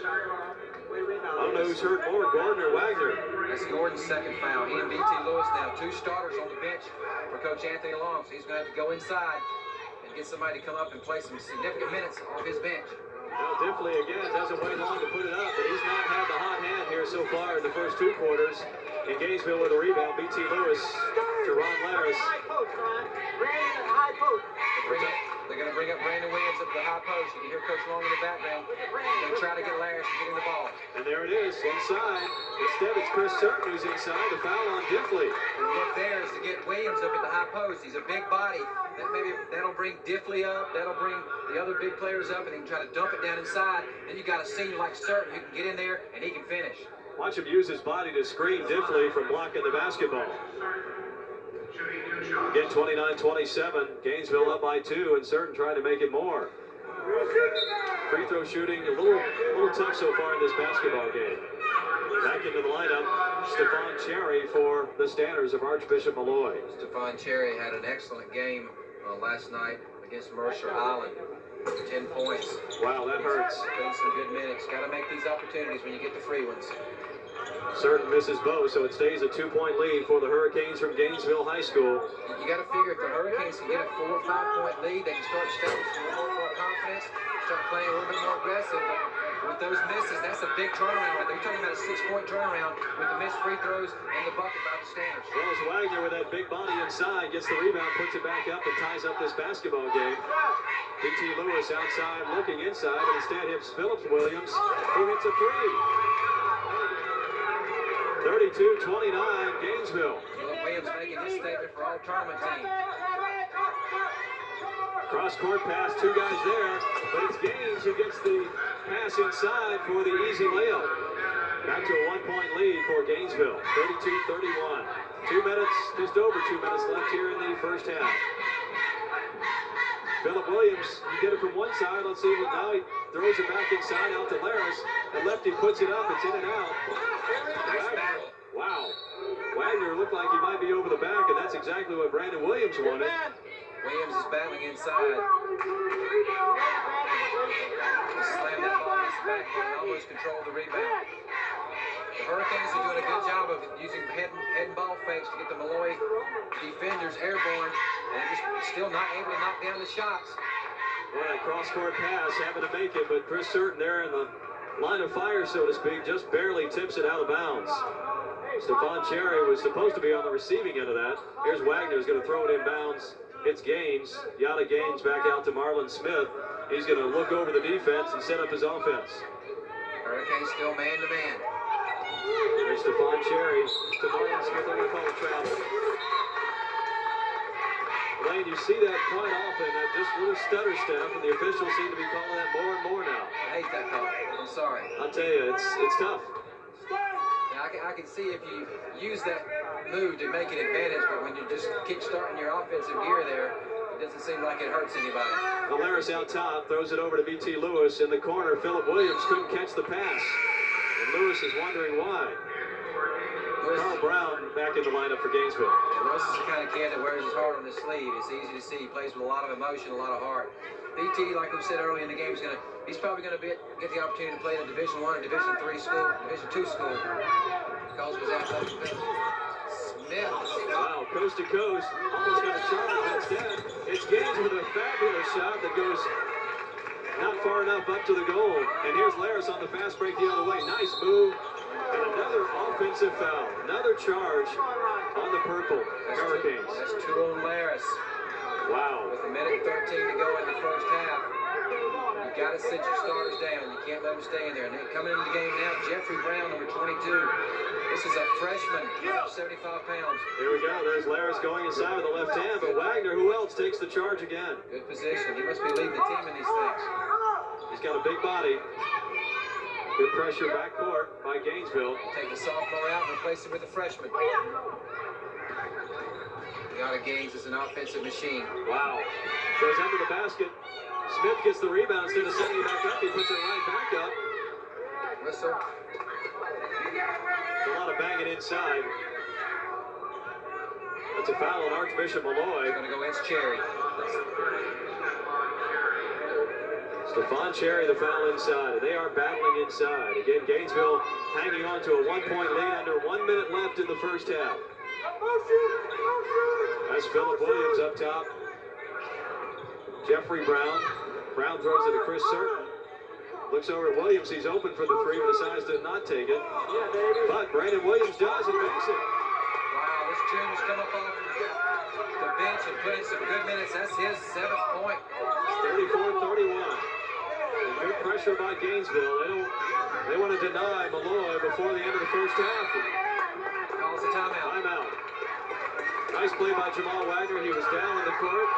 I don't know who's hurt more, Gordon or Wagner. That's Gordon's second foul. He and B.T. Lewis now, two starters on the bench for Coach Anthony Long. So he's going to have to go inside and get somebody to come up and play some significant minutes off his bench. Well, Diffley again doesn't wait long to put it up, but he's not had the hot hand here so far in the first two quarters. In Gainesville with a rebound, B.T. Lewis to Ron Laris. They're going to bring up Brandon Williams up to the high post. You can hear Coach Long in the background. They're going to try to get Laris to get in the ball. And there it is, inside. Instead, it's Chris Certain who's inside. The foul on Diffley. And the look there is to get Williams up at the high post. He's a big body. That'll bring Diffley up. That'll bring the other big players up, and he can try to dump it down inside. Then you got a senior like Certain who can get in there and he can finish. Watch him use his body to screen Diffley from blocking the basketball. Again, 29-27. Gainesville up by 2, and Certain trying to make it more. Free throw shooting a little tough so far in this basketball game. Back into the lineup, Stephon Cherry for the Stanners of Archbishop Molloy. Stephon Cherry had an excellent game last night against Mercer Island. 10 points. Wow, that hurts. Playing some good minutes. Got to make these opportunities when you get the free ones. Certain misses both, so it stays a 2-point lead for the Hurricanes from Gainesville High School. You got to figure if the Hurricanes can get a 4 or 5 point lead, they can start establishing a little more confidence, start playing a little bit more aggressive. But with those misses, that's a big turnaround right there. You're talking about a 6-point turnaround with the missed free throws and the bucket by the Stanners. Well, as Wagner with that big body inside gets the rebound, puts it back up, and ties up this basketball game. B.T. Lewis outside looking inside, and instead hits Phillips Williams, who hits a three. 32-29, Gainesville. Williams making his statement for all tournament team. Cross-court pass, two guys there, but it's Gaines who gets the pass inside for the easy layup. Back to a 1-point lead for Gainesville, 32-31. 2 minutes, just over 2 minutes left here in the first half. Philip Williams, you get it from one side. Let's see what now he throws it back inside out to Laris. And lefty puts it up. It's in and out. Wagner. Wow. Wagner looked like he might be over the back, and that's exactly what Brandon Williams wanted. Williams is battling inside. He slammed that ball in his back and almost controlled the rebound. The Hurricanes are doing a good job of using head and ball fakes to get the Molloy defenders airborne, and just still not able to knock down the shots. Well, that cross-court pass having to make it, but Chris Certain there in the line of fire, so to speak, just barely tips it out of bounds. Stephon Cherry was supposed to be on the receiving end of that. Here's Wagner, who's going to throw it in bounds. It's Gaines. Yada Gaines back out to Marlon Smith. He's going to look over the defense and set up his offense. Hurricanes still man-to-man. There's Stephon Cherry to Marlon Smith on the phone trap. Lane, you see that quite often, that just little stutter step, and the officials seem to be calling that more and more now. I hate that call. I'm sorry. I'll tell you, it's tough. Now, I can see if you use that move to make an advantage, but when you're just kick-starting your offensive gear there, it doesn't seem like it hurts anybody. Valaris out top, throws it over to B.T. Lewis. In the corner, Philip Williams couldn't catch the pass. And Lewis is wondering why. Carl Brown back in the lineup for Gainesville. Yeah, Lewis is the kind of kid that wears his heart on his sleeve. It's easy to see. He plays with a lot of emotion, a lot of heart. BT, like we said earlier in the game, he's probably going to get the opportunity to play in a Division I, Division III school, Division II school. Because of his athletic ability. Smith. Wow, coast to coast. Almost got a charge. Instead, it's Gaines with a fabulous shot that goes not far enough up to the goal. And here's Laris on the fast break the other way. Nice move. And another offensive foul. Another charge on the purple Hurricanes. That's two on Laris. Wow. With a minute 13 to go in the first half. You got to sit your starters down. You can't let them stay in there. And coming into the game now, Jeffrey Brown, number 22. This is a freshman, 75 pounds. Here we go. There's Laris going inside with the left hand, but Wagner, who else, takes the charge again. Good position. He must be leading the team in these things. He's got a big body. Good pressure backcourt by Gainesville. Take the sophomore out and replace him with a freshman. Got Gaines is an offensive machine. Wow. Goes under the basket. Smith gets the rebound. Instead of setting it back up, he puts it right back up. Whistle. A lot of banging inside. That's a foul on Archbishop Molloy. Going to go against Cherry. Stephon Cherry, the foul inside. They are battling inside. Again, Gainesville hanging on to a 1-point lead under 1 minute left in the first half. That's Phillip Williams up top. Jeffrey Brown. Brown throws it to Chris Certain. Looks over at Williams. He's open for the three, but decides to not take it. But Brandon Williams does and makes it. Wow, this junior's come up off the bench and put in some good minutes. That's his 7th point. 34-31. Good pressure by Gainesville. They want to deny Molloy before the end of the first half. Calls a timeout. Timeout. Nice play by Jamal Wagner. He was down in the court.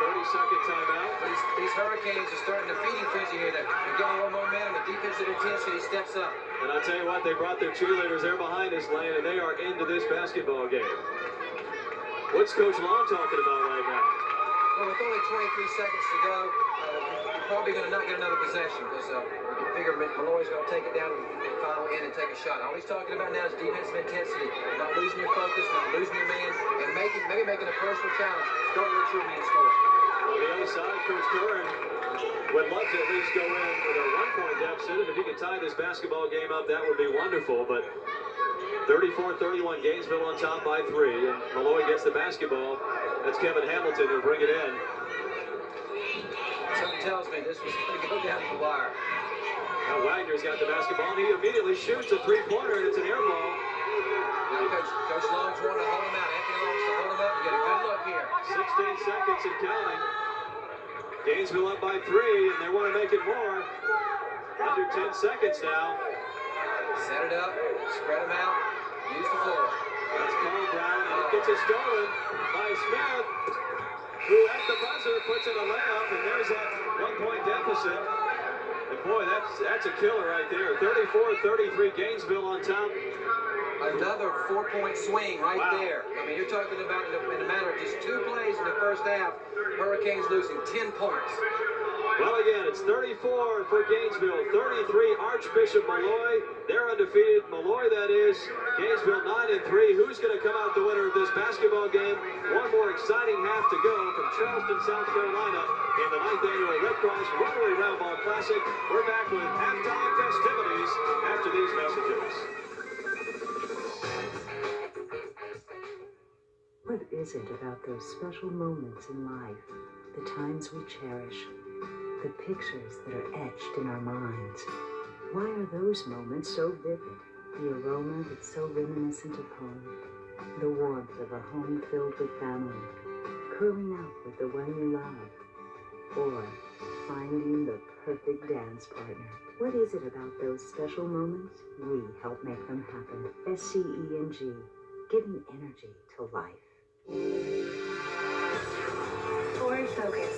30-second timeout. These Hurricanes are starting to feeding frenzy here. They're getting a little momentum. The defensive intensity steps up. And I tell you what, they brought their cheerleaders there behind us, Lane, and they are into this basketball game. What's Coach Long talking about right now? Well, with only 23 seconds to go, you're probably going to not get another possession because you figure Molloy's going to take it down and final end and take a shot. All he's talking about now is defensive intensity, not losing your focus, not losing your man, and maybe making a personal challenge. Don't let your man score. On the other side, Coach Curran would love to at least go in with a 1-point deficit, and if he could tie this basketball game up, that would be wonderful. But 34-31, Gainesville on top by 3, and Molloy gets the basketball. That's Kevin Hamilton who'll bring it in. Something tells me this was going to go down to the wire. Now Wagner's got the basketball, and he immediately shoots a three-pointer, and it's an air ball. Now Coach Long's wanting to hold him out. Anthony Long's to hold him up and get a good look here. 16 seconds and counting. Gainesville up by 3, and they want to make it more. Under 10 seconds now. Set it up, spread them out, use the floor. That's Carl Brown, and it gets it stolen by Smith, who at the buzzer puts in a layup, and there's that 1-point deficit. And boy, that's a killer right there. 34-33, Gainesville on top. Another 4-point swing right there. I mean, you're talking about in a matter of just 2 plays in the first half, Hurricanes losing 10 points. Well, again, it's 34 for Gainesville, 33 Archbishop Molloy. They're undefeated. Molloy, that is. Gainesville 9-3. Who's going to come out the winner of this basketball game? One more exciting half to go from Charleston, South Carolina in the 9th annual Red Cross Rotary Roundball Classic. We're back with halftime festivities after these messages. What is it about those special moments in life, the times we cherish, the pictures that are etched in our minds? Why are those moments so vivid? The aroma that's so reminiscent of home, the warmth of a home filled with family, curling up with the one you love, or finding the perfect dance partner. What is it about those special moments? We help make them happen. SCENG, giving energy to life. Forward focus.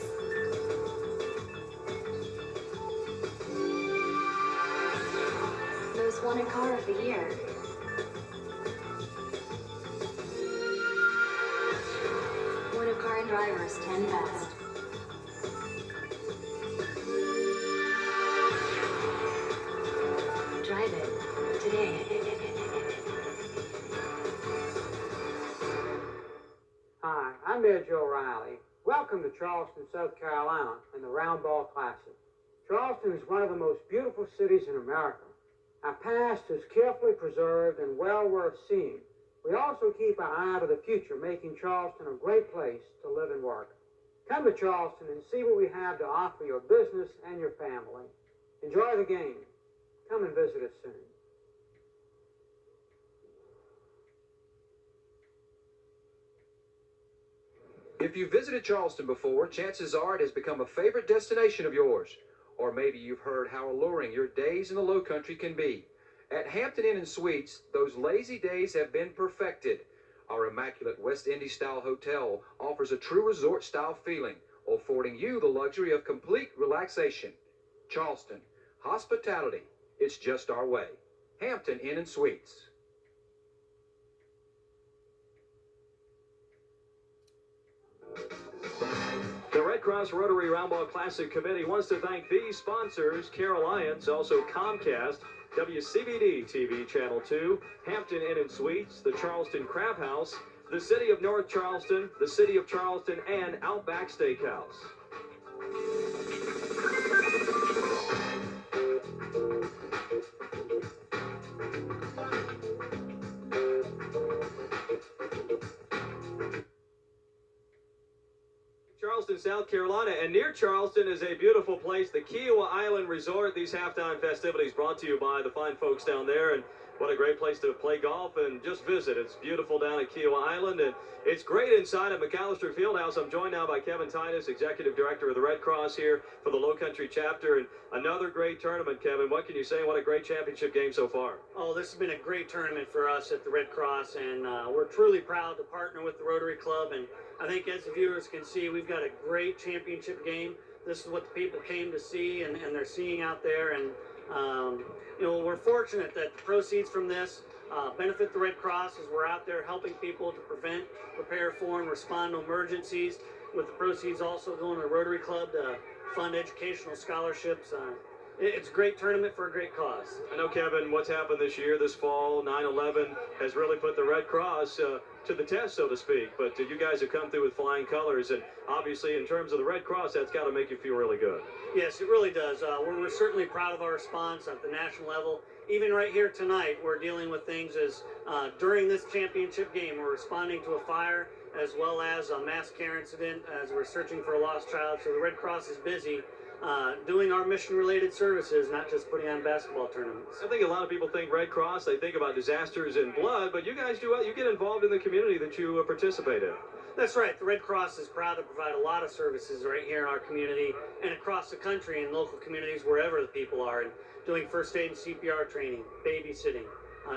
Most wanted car of the year. One of Car and Driver's 10 best. Drive it today. Mayor Joe Riley. Welcome to Charleston, South Carolina, and the Roundball Classic. Charleston is one of the most beautiful cities in America. Our past is carefully preserved and well worth seeing. We also keep our eye to the future, making Charleston a great place to live and work. Come to Charleston and see what we have to offer your business and your family. Enjoy the game. Come and visit us soon. If you've visited Charleston before, chances are it has become a favorite destination of yours. Or maybe you've heard how alluring your days in the Low Country can be. At Hampton Inn and Suites, those lazy days have been perfected. Our immaculate West Indies-style hotel offers a true resort-style feeling, affording you the luxury of complete relaxation. Charleston, hospitality, it's just our way. Hampton Inn and Suites. The Red Cross Rotary Roundball Classic Committee wants to thank these sponsors: Care Alliance, also Comcast, WCBD TV Channel 2, Hampton Inn and Suites, the Charleston Crab House, the City of North Charleston, the City of Charleston, and Outback Steakhouse. Charleston, South Carolina, and near Charleston is a beautiful place, the Kiowa Island Resort. These halftime festivities brought to you by the fine folks down there, and what a great place to play golf and just visit. It's beautiful down at Kiowa Island, and it's great inside at McAllister Fieldhouse. I'm joined now by Kevin Titus, Executive Director of the Red Cross here for the Low Country chapter, and another great tournament, Kevin. What can you say? What a great championship game so far. Oh, this has been a great tournament for us at the Red Cross, and we're truly proud to partner with the Rotary Club, and I think as the viewers can see, we've got a great championship game. This is what the people came to see, and they're seeing out there, and you know, we're fortunate that the proceeds from this benefit the Red Cross as we're out there helping people to prevent, prepare for, and respond to emergencies, with the proceeds also going to the Rotary Club to fund educational scholarships. It's a great tournament for a great cause. I know, Kevin, what's happened this year, this fall, 9/11, has really put the Red Cross to the test, so to speak. But you guys have come through with flying colors, and obviously in terms of the Red Cross, that's got to make you feel really good. Yes, it really does. We're certainly proud of our response at the national level. Even right here tonight, we're dealing with things as during this championship game, we're responding to a fire as well as a mass care incident as we're searching for a lost child. So the Red Cross is busy doing our mission-related services, not just putting on basketball tournaments. I think a lot of people think Red Cross, they think about disasters and blood, but you guys do what? You get involved in the community that you participate in. That's right. The Red Cross is proud to provide a lot of services right here in our community and across the country in local communities wherever the people are, and doing first aid and CPR training, babysitting,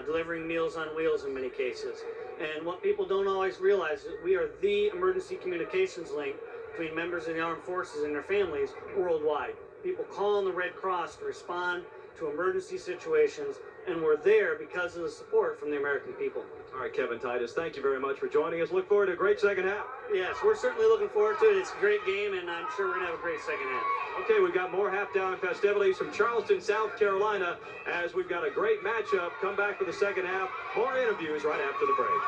delivering Meals on Wheels in many cases. And what people don't always realize is that we are the emergency communications link between members of the armed forces and their families worldwide. People call on the Red Cross to respond to emergency situations, and we're there because of the support from the American people. All right, Kevin Titus, thank you very much for joining us. Look forward to a great second half. Yes, we're certainly looking forward to it. It's a great game, and I'm sure we're going to have a great second half. Okay, we've got more halftime festivities from Charleston, South Carolina, as we've got a great matchup. Come back for the second half. More interviews right after the break.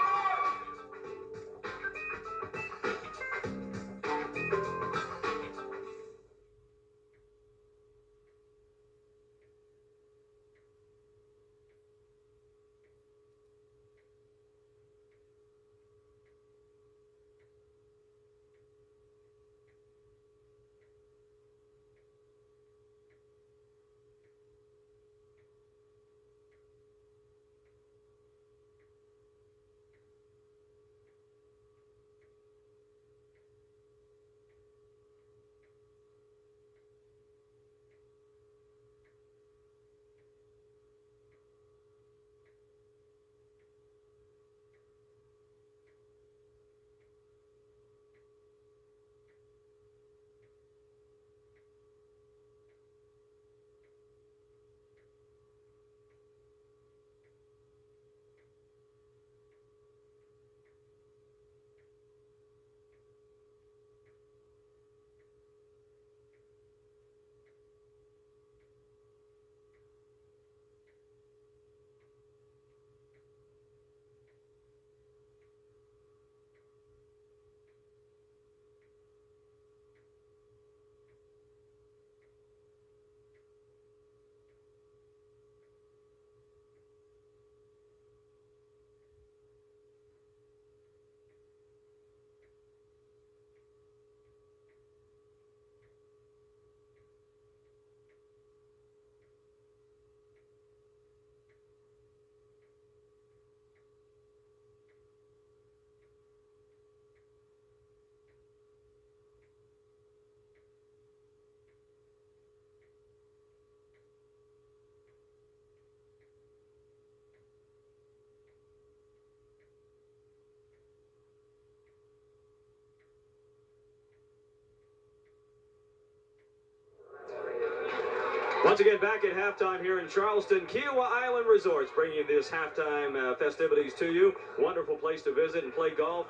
Once again, back at halftime here in Charleston, Kiowa Island Resorts bringing you this halftime festivities to you. Wonderful place to visit and play golf.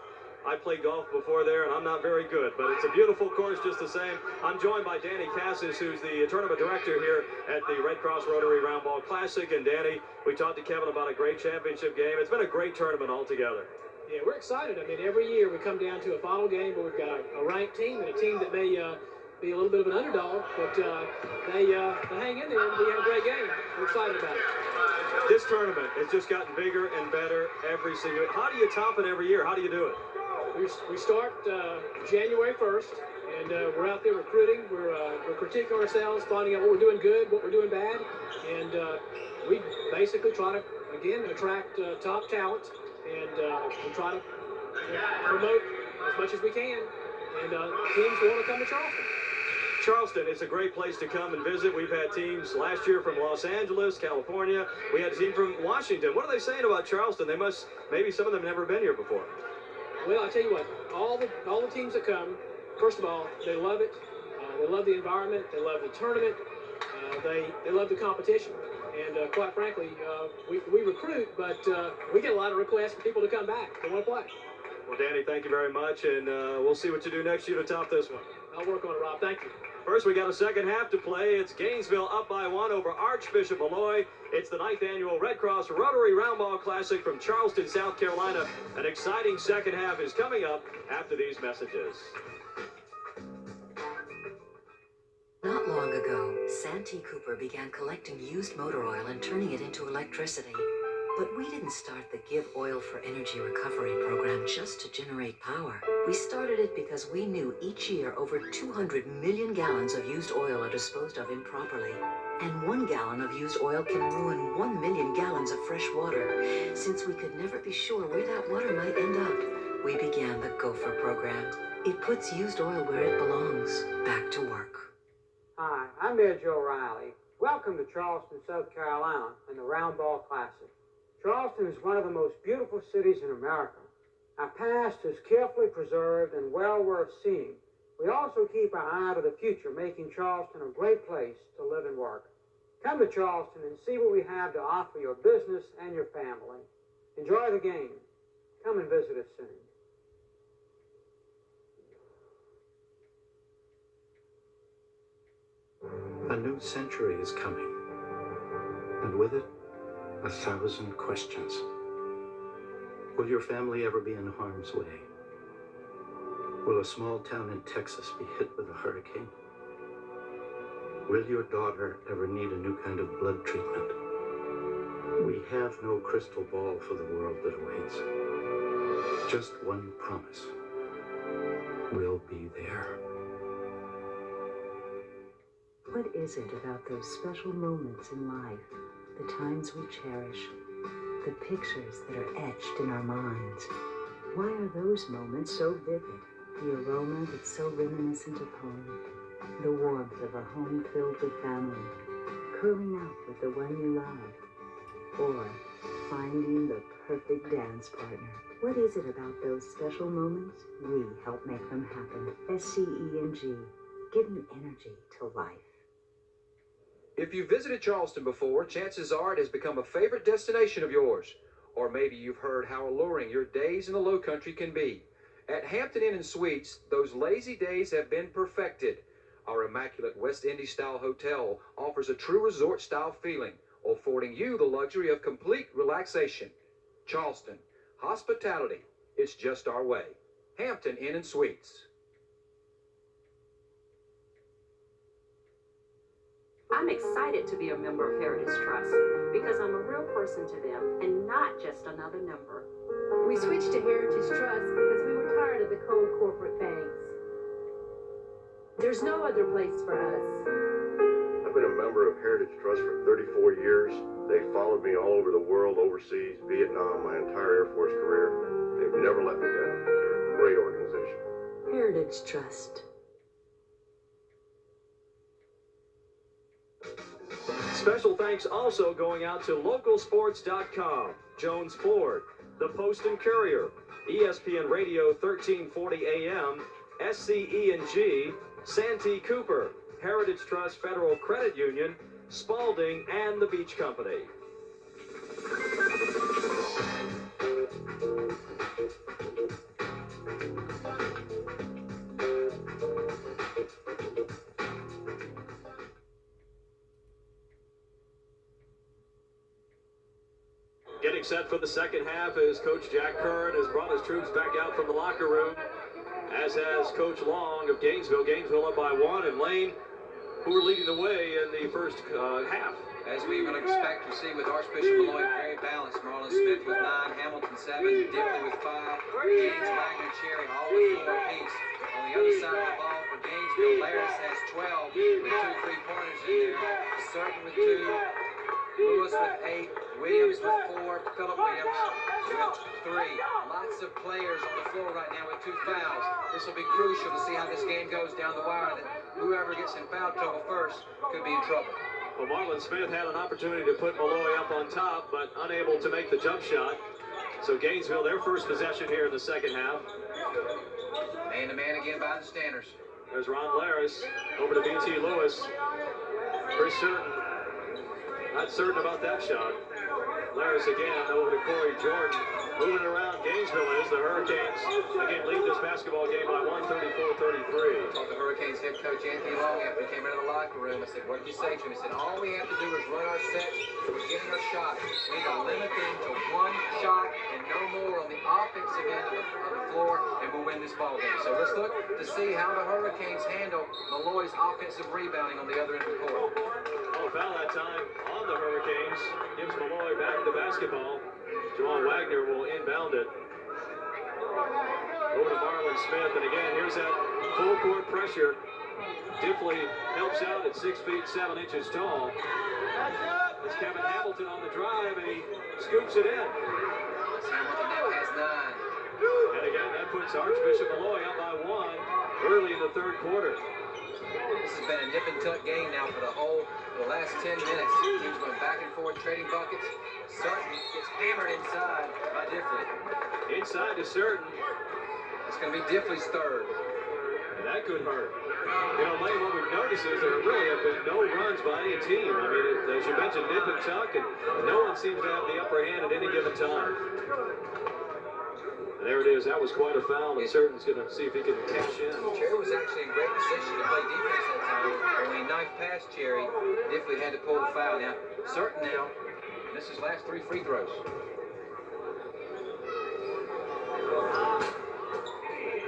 I played golf before there, and I'm not very good, but it's a beautiful course just the same. I'm joined by Danny Cassis, who's the tournament director here at the Red Cross Rotary Roundball Classic. And Danny, we talked to Kevin about a great championship game. It's been a great tournament altogether. Yeah, we're excited. I mean, every year we come down to a final game where we've got a ranked team and a team that may be a little bit of an underdog, but they hang in there and we have a great game. We're excited about it. This tournament has just gotten bigger and better every single year. How do you top it every year? How do you do it? We start January 1st, and we're out there recruiting. We're critiquing ourselves, finding out what we're doing good, what we're doing bad, and we basically try to, again, attract top talent, and we try to promote as much as we can, and teams want to come to Charleston. Charleston is a great place to come and visit. We've had teams last year from Los Angeles, California. We had a team from Washington. What are they saying about Charleston? They must, maybe some of them have never been here before. Well, I tell you what, all the teams that come, first of all, they love it. They love the environment. They love the tournament. They love the competition. And quite frankly, we recruit, but we get a lot of requests for people to come back. They want to play. Well, Danny, thank you very much, and we'll see what you do next year to top this one. I'll work on it, Rob. Thank you. First, we got a second half to play. It's Gainesville up by 1 over Archbishop Molloy. It's the 9th annual Red Cross Rotary Roundball Classic from Charleston, South Carolina. An exciting second half is coming up after these messages. Not long ago, Santee Cooper began collecting used motor oil and turning it into electricity. But we didn't start the Give Oil for Energy Recovery program just to generate power. We started it because we knew each year over 200 million gallons of used oil are disposed of improperly. And 1 gallon of used oil can ruin 1 million gallons of fresh water. Since we could never be sure where that water might end up, we began the Gopher program. It puts used oil where it belongs, back to work. Hi, I'm Mayor Joe Riley. Welcome to Charleston, South Carolina, and the Roundball Classic. Charleston is one of the most beautiful cities in America. Our past is carefully preserved and well worth seeing. We also keep our eye to the future, making Charleston a great place to live and work. Come to Charleston and see what we have to offer your business and your family. Enjoy the game. Come and visit us soon. A new century is coming, and with it, 1,000 questions. Will your family ever be in harm's way? Will a small town in Texas be hit with a hurricane? Will your daughter ever need a new kind of blood treatment? We have no crystal ball for the world that awaits. Just one promise. We'll be there. What is it about those special moments in life, the times we cherish, the pictures that are etched in our minds? Why are those moments so vivid? The aroma that's so reminiscent of home, the warmth of a home filled with family, curling up with the one you love, or finding the perfect dance partner. What is it about those special moments? We help make them happen. SCE&G, giving energy to life. If you visited Charleston before, chances are it has become a favorite destination of yours. Or maybe you've heard how alluring your days in the Low Country can be. At Hampton Inn & Suites, those lazy days have been perfected. Our immaculate West Indies-style hotel offers a true resort-style feeling, affording you the luxury of complete relaxation. Charleston, hospitality, it's just our way. Hampton Inn & Suites. I'm excited to be a member of Heritage Trust because I'm a real person to them and not just another number. We switched to Heritage Trust because we were tired of the cold corporate banks. There's no other place for us. I've been a member of Heritage Trust for 34 years. They followed me all over the world, overseas, Vietnam, my entire Air Force career. They've never let me down. They're a great organization. Heritage Trust. Special thanks also going out to localsports.com, Jones Ford, the Post and Courier, ESPN Radio 1340 AM, SCE&G, Santee Cooper, Heritage Trust Federal Credit Union, Spalding, and the Beach Company. Getting set for the second half as Coach Jack Curran has brought his troops back out from the locker room, as has Coach Long of Gainesville. Gainesville up by 1, and Lane, who are leading the way in the first half. As we would expect to see with Archbishop Molloy, very balanced. Marlon Smith with 9, Hamilton 7, Dipley with 5, Gaines, Wagner, Cherry, all with 4 apiece. On the other side of the ball for Gainesville, Laris has 12 with 2 3-pointers in there. Certain with 2, Lewis with 8, Williams with 4, Phillip Williams with 3. Lots of players on the floor right now with 2 fouls. This will be crucial to see how this game goes down the wire. That whoever gets in foul trouble first could be in trouble. Well, Marlon Smith had an opportunity to put Molloy up on top, but unable to make the jump shot. So Gainesville, their first possession here in the second half. Man-to-man again by the Stanners. There's Ron Laris over to B.T. Lewis. Pretty certain. Not certain about that shot. Laris again over to Corey Jordan. Moving around, Gainesville is. The Hurricanes again lead this basketball game by 134-33. Talked to Hurricanes head coach Anthony Long after he came out of the locker room. I said, what did you say to him? He said, all we have to do is run our sets. We're getting our shot. We need to limit them to 1 shot and no more on the offensive end of the floor, and we'll win this ball game. So let's look to see how the Hurricanes handle Molloy's offensive rebounding on the other end of the court. Oh, foul that time on the Hurricanes. Gives Molloy back the basketball. Jamal Wagner will inbound it. Over to Marlon Smith, and again, here's that full court pressure. Dipley helps out at 6 feet 7 inches tall. It's Kevin Hamilton on the drive, and he scoops it in. Hamilton now has 9. And again, that puts Archbishop Molloy up by 1 early in the third quarter. This has been a nip and tuck game now for the last 10 minutes. Teams going back and forth, trading buckets. Certain gets hammered inside by Dipley. Inside to Certain. It's going to be Dipley's third. And that could hurt. You know, Lane, what we've noticed is there really have been no runs by any team. I mean, as you mentioned, nip and tuck, and no one seems to have the upper hand at any given time. And there it is. That was quite a foul, and Certain's going to see if he can cash in. Cherry was actually in great position to play defense that time. And when he knifed past Cherry, Dipley had to pull the foul. Now, Certain now, this is last 3 free throws.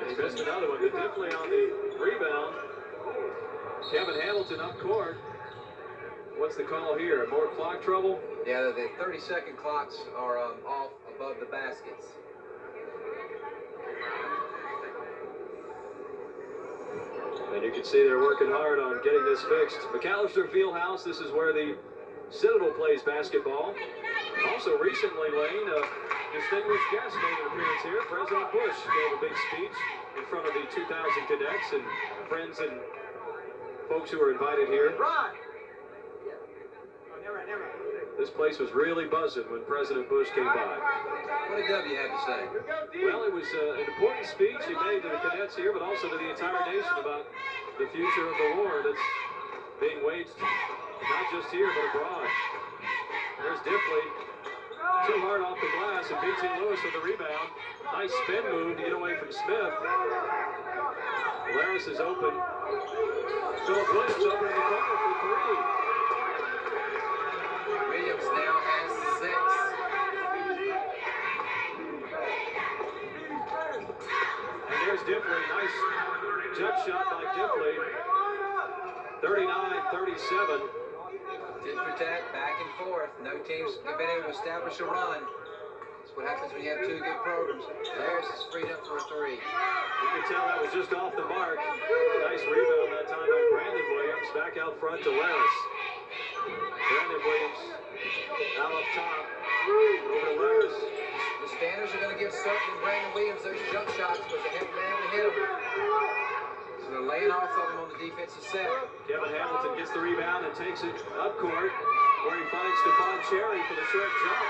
He missed another one. Dipley on the rebound. Kevin Hamilton up court. What's the call here? More clock trouble? Yeah, the 30-second clocks are off above the baskets. And you can see they're working hard on getting this fixed. McAllister Fieldhouse, this is where the Citadel plays basketball. Also recently, Lane, a distinguished guest made an appearance here. President Bush gave a big speech in front of the 2,000 cadets and friends and folks who were invited here. This place was really buzzing when President Bush came by. What did W have to say? Well, it was an important speech he made to the cadets here, but also to the entire nation about the future of the war that's being waged not just here, but abroad. There's Dipley. Too hard off the glass, and B.T. Lewis with the rebound. Nice spin move to get away from Smith. Laris is open. Phillip Williams open in the corner for 3. Williams now has 6. And there's Dipley. Nice jump shot by Dipley. 39-37. Tit for tat, back and forth. No teams have been able to establish a run. That's what happens when you have 2 good programs. Laris is freed up for a 3. You can tell that was just off the mark. Nice rebound that time by Brandon Williams. Back out front to Laris. Brandon Williams out up top. Over to Laris. The Stanners are going to give Certain and Brandon Williams those jump shots because they haven't been able to hit them. So they're laying off of them on the defensive set. Kevin Hamilton gets the rebound and takes it up court, where he finds Stephon Cherry for the short jump.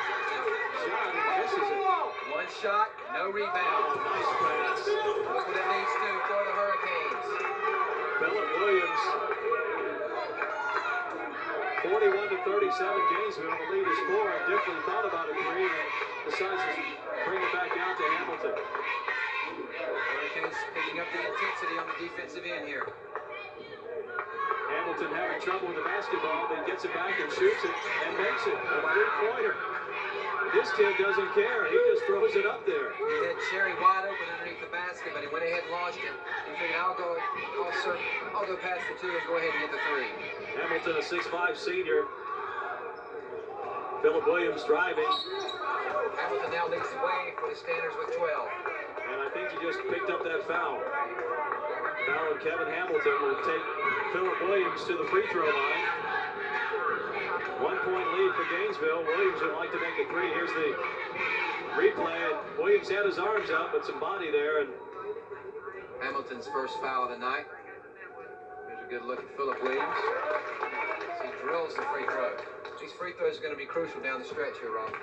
Shot and misses it. 1 shot, no rebound. Nice pass. Look what it needs to for the Hurricanes. Phillip Williams. 4 41-37, Gainesville. The lead is 4. And definitely thought about a 3 and decides to bring it back out to Hamilton. Hurricanes picking up the intensity on the defensive end here. Hamilton having trouble with the basketball, but he gets it back and shoots it and makes it. A three-pointer. This kid doesn't care. He just throws it up there. He had Sherry wide open underneath the basket, but he went ahead and launched it. He figured, I'll go past the 2 and go ahead and get the 3. Hamilton, a 6'5" senior. Philip Williams driving. Hamilton now leads the way for the Standards with 12. And I think he just picked up that foul. Foul on Kevin Hamilton will take Philip Williams to the free throw line. 1-point lead for Gainesville. Williams would like to make a 3. Here's the replay. Williams had his arms up, but some body there. And Hamilton's first foul of the night. Here's a good look at Philip Williams. He drills the free throw. These free throws are going to be crucial down the stretch here, Rob.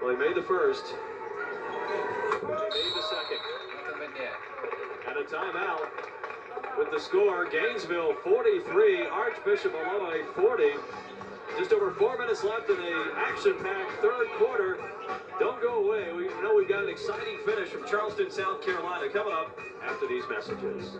Well, he made the first. He made the second. Nothing but net. And a timeout with the score. Gainesville 43, Archbishop Molloy 40. Just over 4 minutes left in the action-packed third quarter. Don't go away. We know we've got an exciting finish from Charleston, South Carolina coming up after these messages.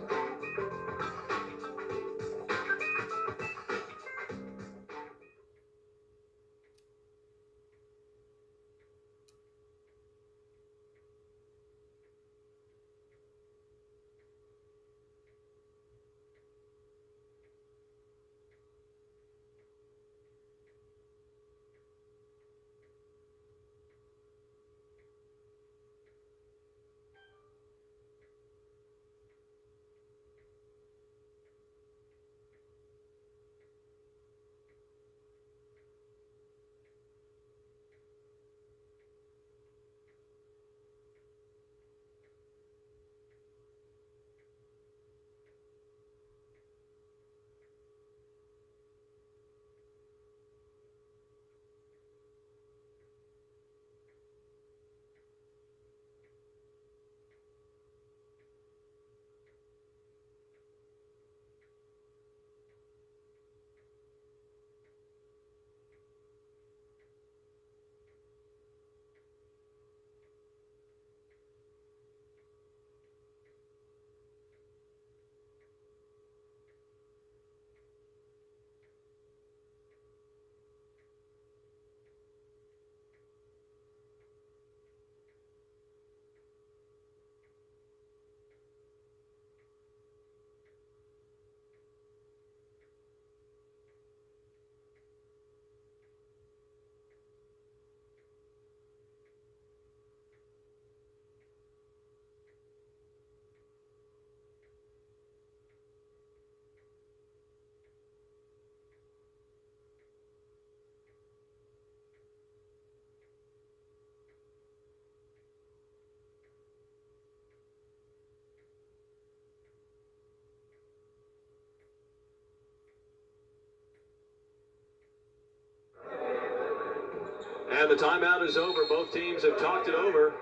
And the timeout is over. Both teams have talked it over.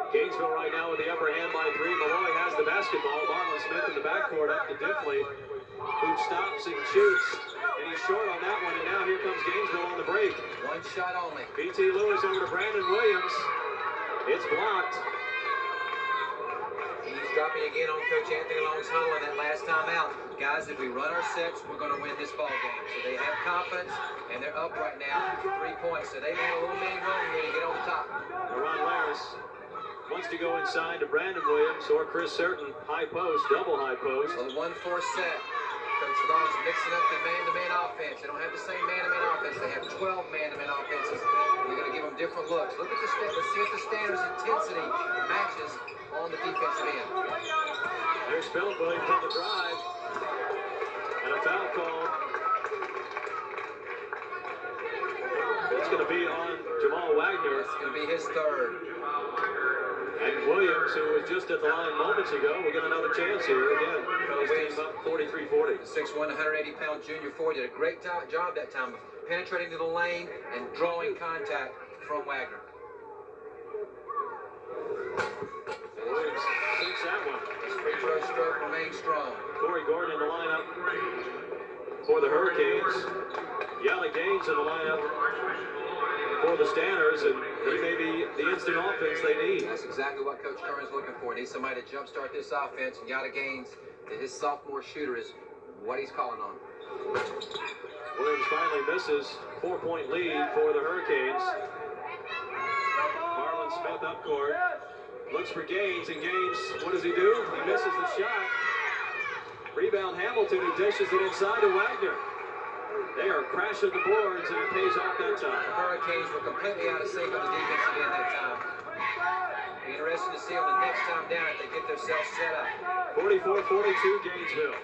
Gainesville right now with the upper hand by 3. Molloy has the basketball. Marlon Smith in the backcourt up to Diffley, who stops and shoots. And he's short on that one. And now here comes Gainesville on the break. One shot only. B.T. Lewis over to Brandon Williams. It's blocked. He's dropping again on Coach Anthony Long's huddle in that last time out. Guys, if we run our sets, we're going to win this ball game. So they have confidence, and they're up right now 3 points. So they've had a little mini run here to get on the top. Ron Laris wants to go inside to Brandon Williams or Chris Certain. High post, double high post. A 1-4 set. Coach Long's mixing up the man-to-man offense. They don't have the same man-to-man offense. They have 12 man-to-man offenses. We're going to give them different looks. Look at the let's see if the Standards' intensity matches on the defensive end. There's Philip Williams on the drive. And a foul call. It's going to be on Jamal Wagner. It's going to be his third. And Williams, who was just at the line moments ago, will get another chance here again. Williams up 43-40. 6'1", 180-pound junior forward did a great job that time of penetrating to the lane and drawing contact from Wagner. Williams sinks that one. His free throw stroke remains strong. Corey Gordon in the lineup. for the Hurricanes. Yellow Gaines in the lineup for the Stanners, and he may be the instant offense they need. That's exactly what Coach Curran's looking for. Needs somebody to jumpstart this offense, and Yada Gaines, his sophomore shooter, is what he's calling on. Williams finally misses. 4-point lead for the Hurricanes. Marlon Smith up court. Looks for Gaines, and Gaines, what does he do? He misses the shot. Rebound Hamilton, who dishes it inside to Wagner. They are crashing the boards, and it pays off that time. The Hurricanes were completely out of sync on the defensive end that time. Be interesting to see on the next time down if they get themselves set up. 44-42 Gainesville.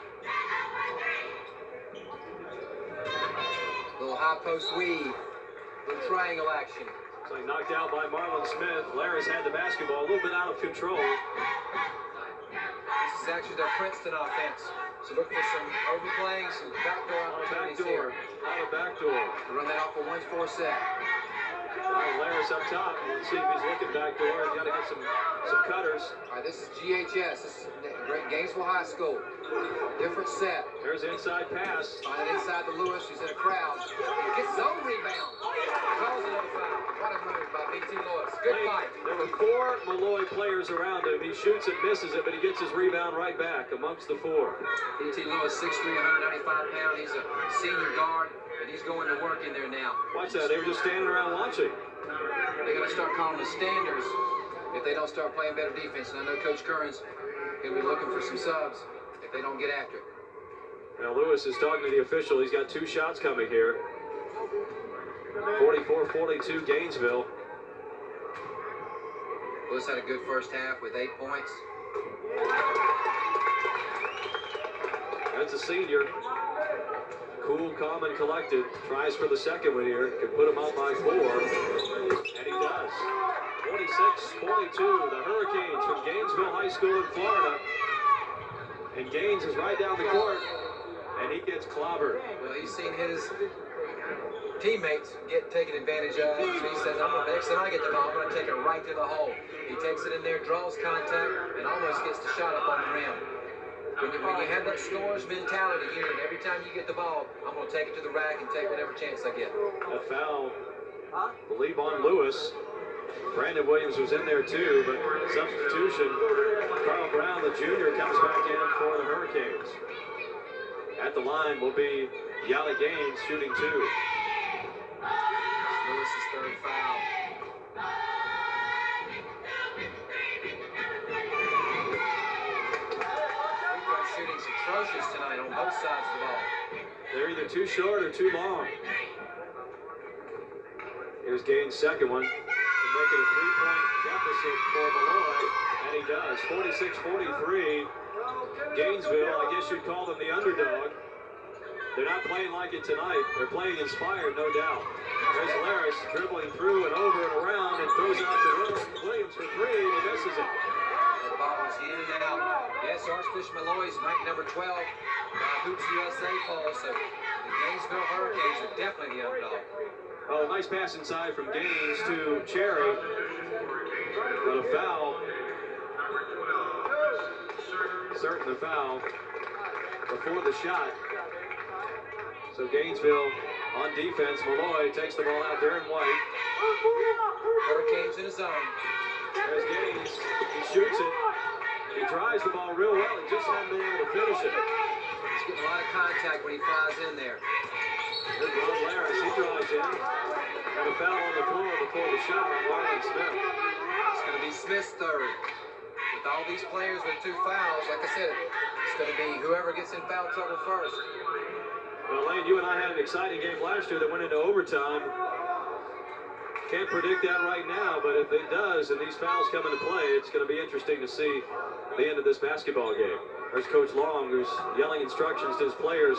Little high post weave, little triangle action. So he knocked out by Marlon Smith. Laris had the basketball a little bit out of control. This is actually their Princeton offense. So look for some overplaying, some backdoor opportunities here. On a backdoor. Run that off a 1-4 set. Laris up top. Let's see if he's looking backdoor. He's got to get some cutters. All right, this is GHS. This is Gainesville High School. Different set. There's inside pass. Find it inside the Lewis. He's in a crowd. He gets his own rebound. Calls another foul. What a move by BT Lewis. Good fight. There were 4 Molloy players around him. He shoots and misses it, but he gets his rebound right back amongst the 4. BT Lewis, 6'3", 195 pounds. He's a senior guard, and he's going to work in there now. Watch that. They were just standing around watching. They're going to start calling the standards if they don't start playing better defense. And I know Coach Curran's going to be looking for some subs if they don't get after it. Now Lewis is talking to the official. He's got 2 shots coming here. 44-42 Gainesville. Lewis had a good first half with 8 points. That's a senior. Cool, calm, and collected. Tries for the second one here. Can put him up by 4. And he does. 46-42. The Hurricanes from Gainesville High School in Florida. And Gaines is right down the court. And he gets clobbered. Well, he's seen his teammates get taken advantage of. So he says, next time I get the ball, I'm going to take it right to the hole. He takes it in there, draws contact, and almost gets the shot up on the rim. When you have that scorer's mentality here, and every time you get the ball, I'm going to take it to the rack and take whatever chance I get. A foul, I believe, on Lewis. Brandon Williams was in there too, but substitution. Carl Brown, the junior, comes back in for the Hurricanes. At the line will be Yala Gaines shooting 2. Lewis's third foul. Shooting's atrocious tonight on both sides of the ball. They're either too short or too long. Here's Gaines' second one. To make it a 3-point deficit for Molloy, and he does. 46-43. Gainesville, I guess you'd call them the underdog. They're not playing like it tonight. They're playing inspired, no doubt. There's Laris dribbling through and over and around and throws it out to Williams for 3, and he misses it. The ball is in and out. Yes, Archbishop Molloy is ranked number 12 Hoops USA poll, so the Gainesville Hurricanes are definitely the underdog. Oh, nice pass inside from Gaines to Cherry. But a foul. Certain the foul before the shot. So Gainesville on defense. Molloy takes the ball out there in white. Hurricanes in his zone. There's Gaines. He shoots it. He drives the ball real well. He just hasn't been able to finish it. He's getting a lot of contact when he flies in there. Here's Ron Laris. He drives in. Got a foul on the floor before the shot on Marlon Smith. It's going to be Smith's third. With all these players with 2 fouls, like I said, it's going to be whoever gets in foul trouble first. Well, Lane, you and I had an exciting game last year that went into overtime. Can't predict that right now, but if it does and these fouls come into play, it's going to be interesting to see the end of this basketball game. There's Coach Long, who's yelling instructions to his players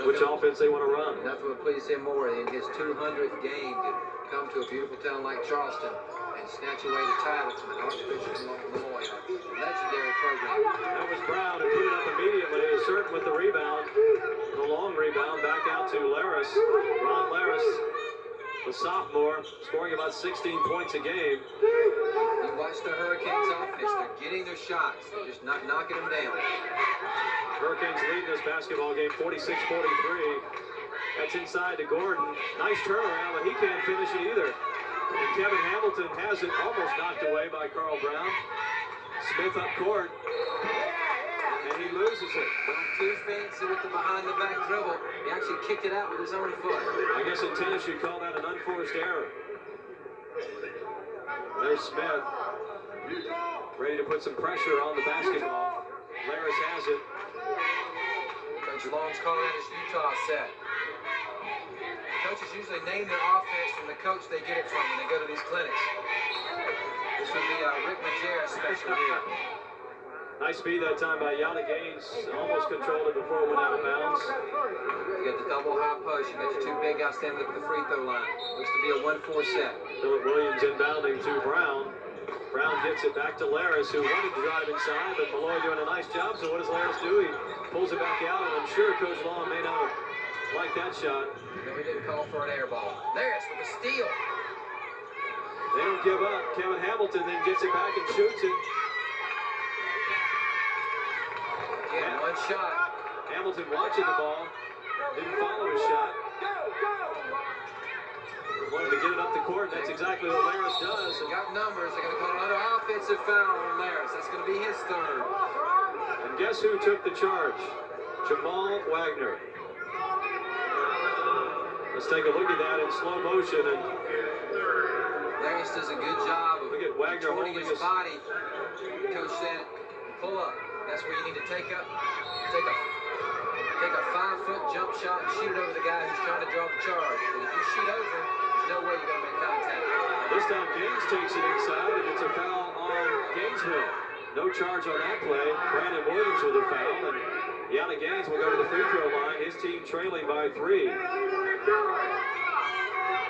which offense they want to run. Nothing would please him more than his 200th game to come to a beautiful town like Charleston and snatch away the title from an Archbishop Molloy, a legendary program. That was Brown who put it up immediately. Certain with the rebound. The long rebound back out to Laris. Ron Laris the sophomore, scoring about 16 points a game. You watch the Hurricanes offense. They're getting their shots. They're just not knocking them down. Hurricanes lead this basketball game 46-43. That's inside to Gordon. Nice turnaround, but he can't finish it either. And Kevin Hamilton has it almost knocked away by Carl Brown. Smith up court. And he loses it. Well, too fancy with the behind-the-back dribble. He actually kicked it out with his own foot. I guess in tennis you'd call that an unforced error. There's Smith. Ready to put some pressure on the basketball. Laris has it. Coach Long's calling out his Utah set. Coaches usually name their offense from the coach they get it from when they go to these clinics. This would be Rick Majerus special here. Nice speed that time by Yana Gaines. Almost controlled it before it went out of bounds. You got the double high post. You got your two big guys standing up at the free throw line. Looks to be a 1-4 set. Philip Williams inbounding to Brown. Brown gets it back to Laris, who wanted to drive inside, but Molloy doing a nice job. So what does Laris do? He pulls it back out, and I'm sure Coach Long may not like that shot. No, he didn't call for an air ball. Laris with a steal. They don't give up. Kevin Hamilton then gets it back and shoots it. Again, one shot. Hamilton watching the ball. Didn't follow his shot. Wanted to get it up the court, and that's exactly what Laris does. They got numbers. They're going to call another offensive foul on Laris. That's going to be his third. And guess who took the charge? Jamal Wagner. Let's take a look at that in slow motion. And Laris does a good job of look at Wagner holding his body. Coach said, pull up. That's where you need to take a 5-foot jump shot and shoot it over the guy who's trying to draw the charge. And if you shoot over, there's no way you're going to make contact. This time Gaines takes it inside, and it's a foul on Gainesville. No charge on that play. Brandon Williams with a foul, and Yana Gaines will go to the free throw line. His team trailing by 3.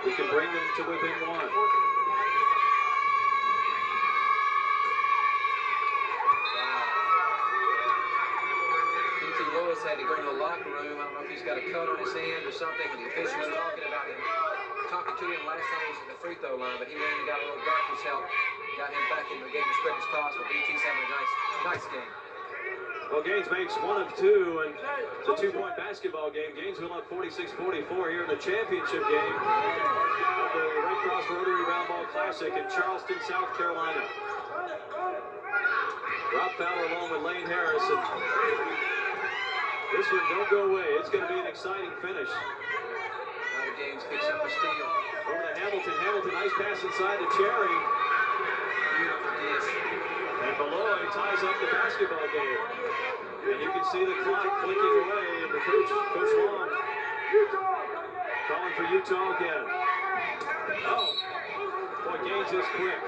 We can bring them to within 1. Had to go in the locker room. I don't know if he's got a cut on his hand or something, and the official was talking to him last time he was at the free throw line, but he went and got a little doctor's help, got him back in the game as quick as possible. BT's having a nice game. Well, Gaines makes 1 of 2, and it's a 2-point basketball game. Gainesville up 46-44 here in the championship game of the Red Cross Rotary Roundball Classic in Charleston, South Carolina. Rob Fowler along with Lane Harris. And this one don't go away. It's going to be an exciting finish. Now the Gaines picks up a steal. Over to Hamilton. Hamilton, nice pass inside to Cherry. Beautiful dish. And Molloy ties up the basketball game. And you can see the clock clicking away. And the Coach Long calling for Utah again. Oh, boy, Gaines is quick.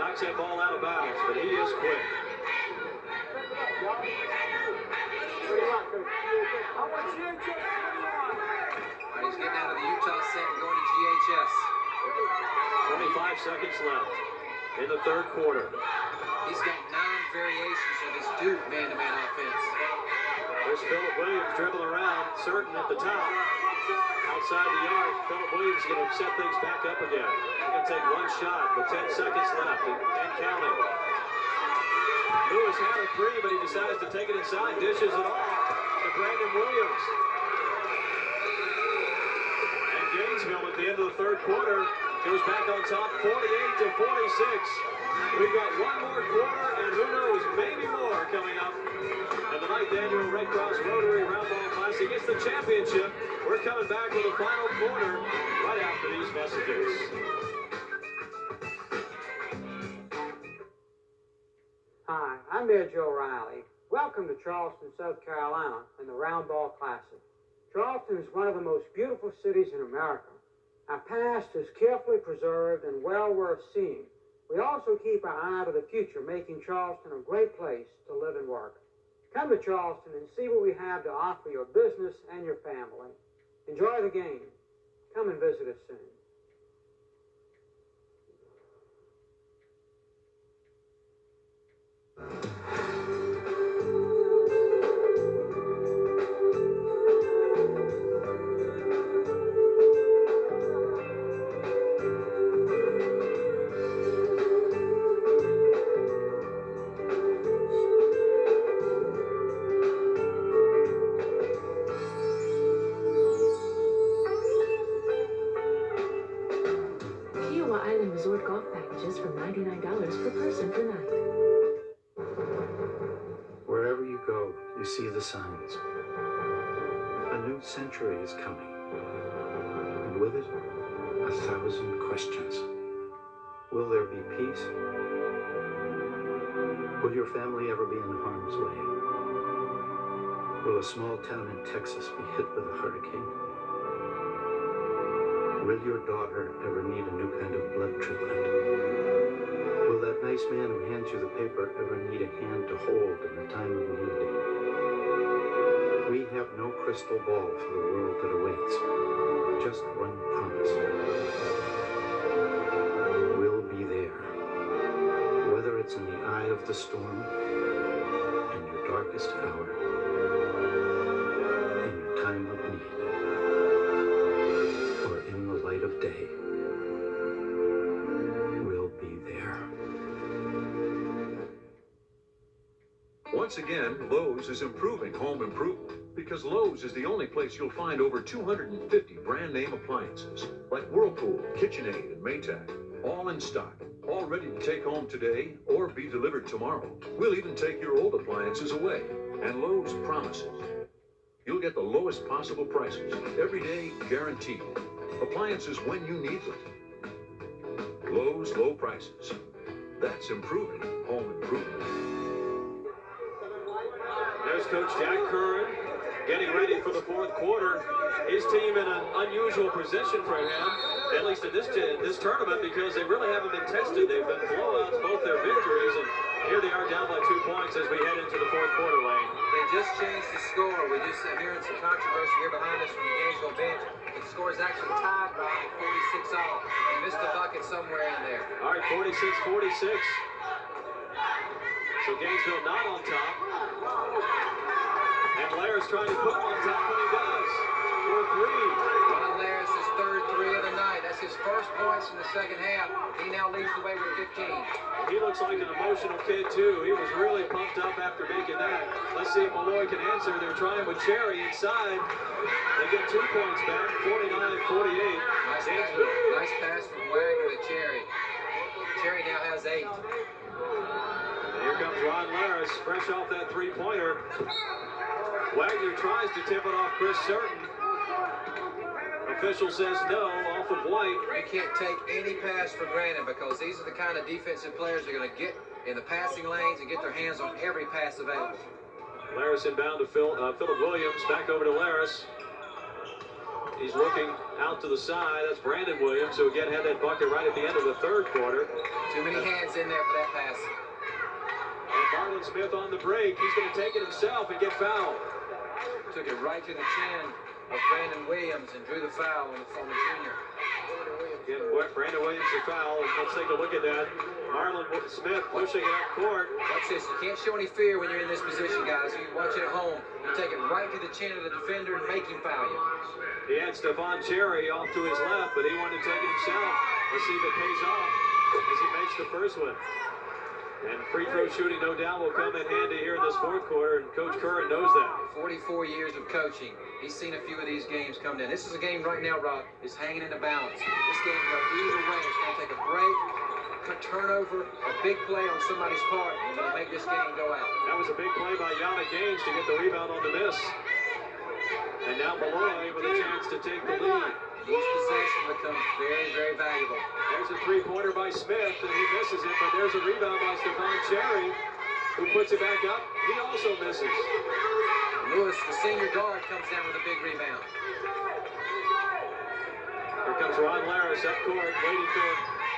Knocks that ball out of bounds, but he is quick. He's getting out of the Utah set and going to GHS. 25 seconds left in the third quarter. He's got 9 variations of his Duke man-to-man offense. There's Philip Williams dribbling around, certain at the top. Outside the arc, Philip Williams is going to set things back up again. He's going to take 1 shot with 10 seconds left and counting. Lewis had a 3, but he decides to take it inside, dishes it off to Brandon Williams. And Gainesville at the end of the third quarter goes back on top 48-46. We've got 1 more quarter, and who knows, maybe more coming up. And the 9th annual Red Cross Rotary Roundball Classic. It's the championship. We're coming back with the final quarter right after these messages. Hi, I'm Mayor Joe Riley. Welcome to Charleston, South Carolina, and the Roundball Classic. Charleston is one of the most beautiful cities in America. Our past is carefully preserved and well worth seeing. We also keep our eye to the future, making Charleston a great place to live and work. Come to Charleston and see what we have to offer your business and your family. Enjoy the game. Come and visit us soon. resort golf packages for $99 per person per night. Wherever you go, you see the signs. A new century is coming, and with it, 1,000 questions. Will there be peace? Will your family ever be in harm's way? Will a small town in Texas be hit with a hurricane? Will your daughter ever need a new kind of blood treatment? Will that nice man who hands you the paper ever need a hand to hold in the time of need? We have no crystal ball for the world that awaits. Just one promise. We'll be there. Whether it's in the eye of the storm, in your darkest hour, in your time of need, or in the light of day, we'll be there. Once again, Lowe's is improving home improvement because Lowe's is the only place you'll find over 250 brand name appliances like Whirlpool, KitchenAid, and Maytag, all in stock, all ready to take home today or be delivered tomorrow. We'll even take your old appliances away. And Lowe's promises you'll get the lowest possible prices, every day guaranteed. Appliances when you need them. Lowe's low prices. That's improving home improvement. There's Coach Jack Curran getting ready for the fourth quarter. His team in an unusual position for him, at least in this tournament, because they really haven't been tested. They've been blowouts, both their victories, and here they are down by 2 points as we head into the fourth quarter, Wayne. They just changed the score. We just hearing some controversy here behind us from the Gainesville bench. The score is actually tied by 46 all. They missed a bucket somewhere in there. All right, 46-46. So Gainesville not on top. And Lair's trying to put him on top when he does. For three. Ron Lair's his third three of the night. That's his first points in the second half. He now leads the way with 15. He looks like an emotional kid, too. He was really pumped up after making that. Let's see if Molloy can answer. They're trying with Cherry inside. They get 2 points back, 49-48. Nice pass from Wagner to Cherry. Cherry now has 8. And here comes Ron Laris, fresh off that three-pointer. Wagner tries to tip it off Chris Certain. Official says no, off of White. You can't take any pass for granted because these are the kind of defensive players that are going to get in the passing lanes and get their hands on every pass available. Laris inbound to Philip Williams, back over to Laris. He's looking out to the side. That's Brandon Williams, who again had that bucket right at the end of the third quarter. Too many hands in there for that pass. And Marlon Smith on the break. He's going to take it himself and get fouled. Took it right to the chin of Brandon Williams and drew the foul on the former junior. Again, Brandon Williams the foul. Let's take a look at that. Marlon Smith pushing it up court. Watch this. You can't show any fear when you're in this position, guys. You watch it at home. You take it right to the chin of the defender and make him foul you. He had Stephon Cherry off to his left, but he wanted to take it himself. Let's see if it pays off as he makes the first one. And free throw shooting, no doubt, will come in handy here in this fourth quarter, and Coach Curran knows that. 44 years of coaching. He's seen a few of these games come down. This is a game right now, Rob, is hanging in the balance. This game can go either way. It's going to take a break, a turnover, a big play on somebody's part to make this game go out. That was a big play by Yannick Gaines to get the rebound on the miss. And now Molloy with a chance to take the lead. Each possession becomes very, very valuable. There's a three-pointer by Smith, and he misses it, but there's a rebound by Stephon Cherry, who puts it back up. He also misses. Lewis, the senior guard, comes down with a big rebound. Here comes Ron Laris up court, waiting for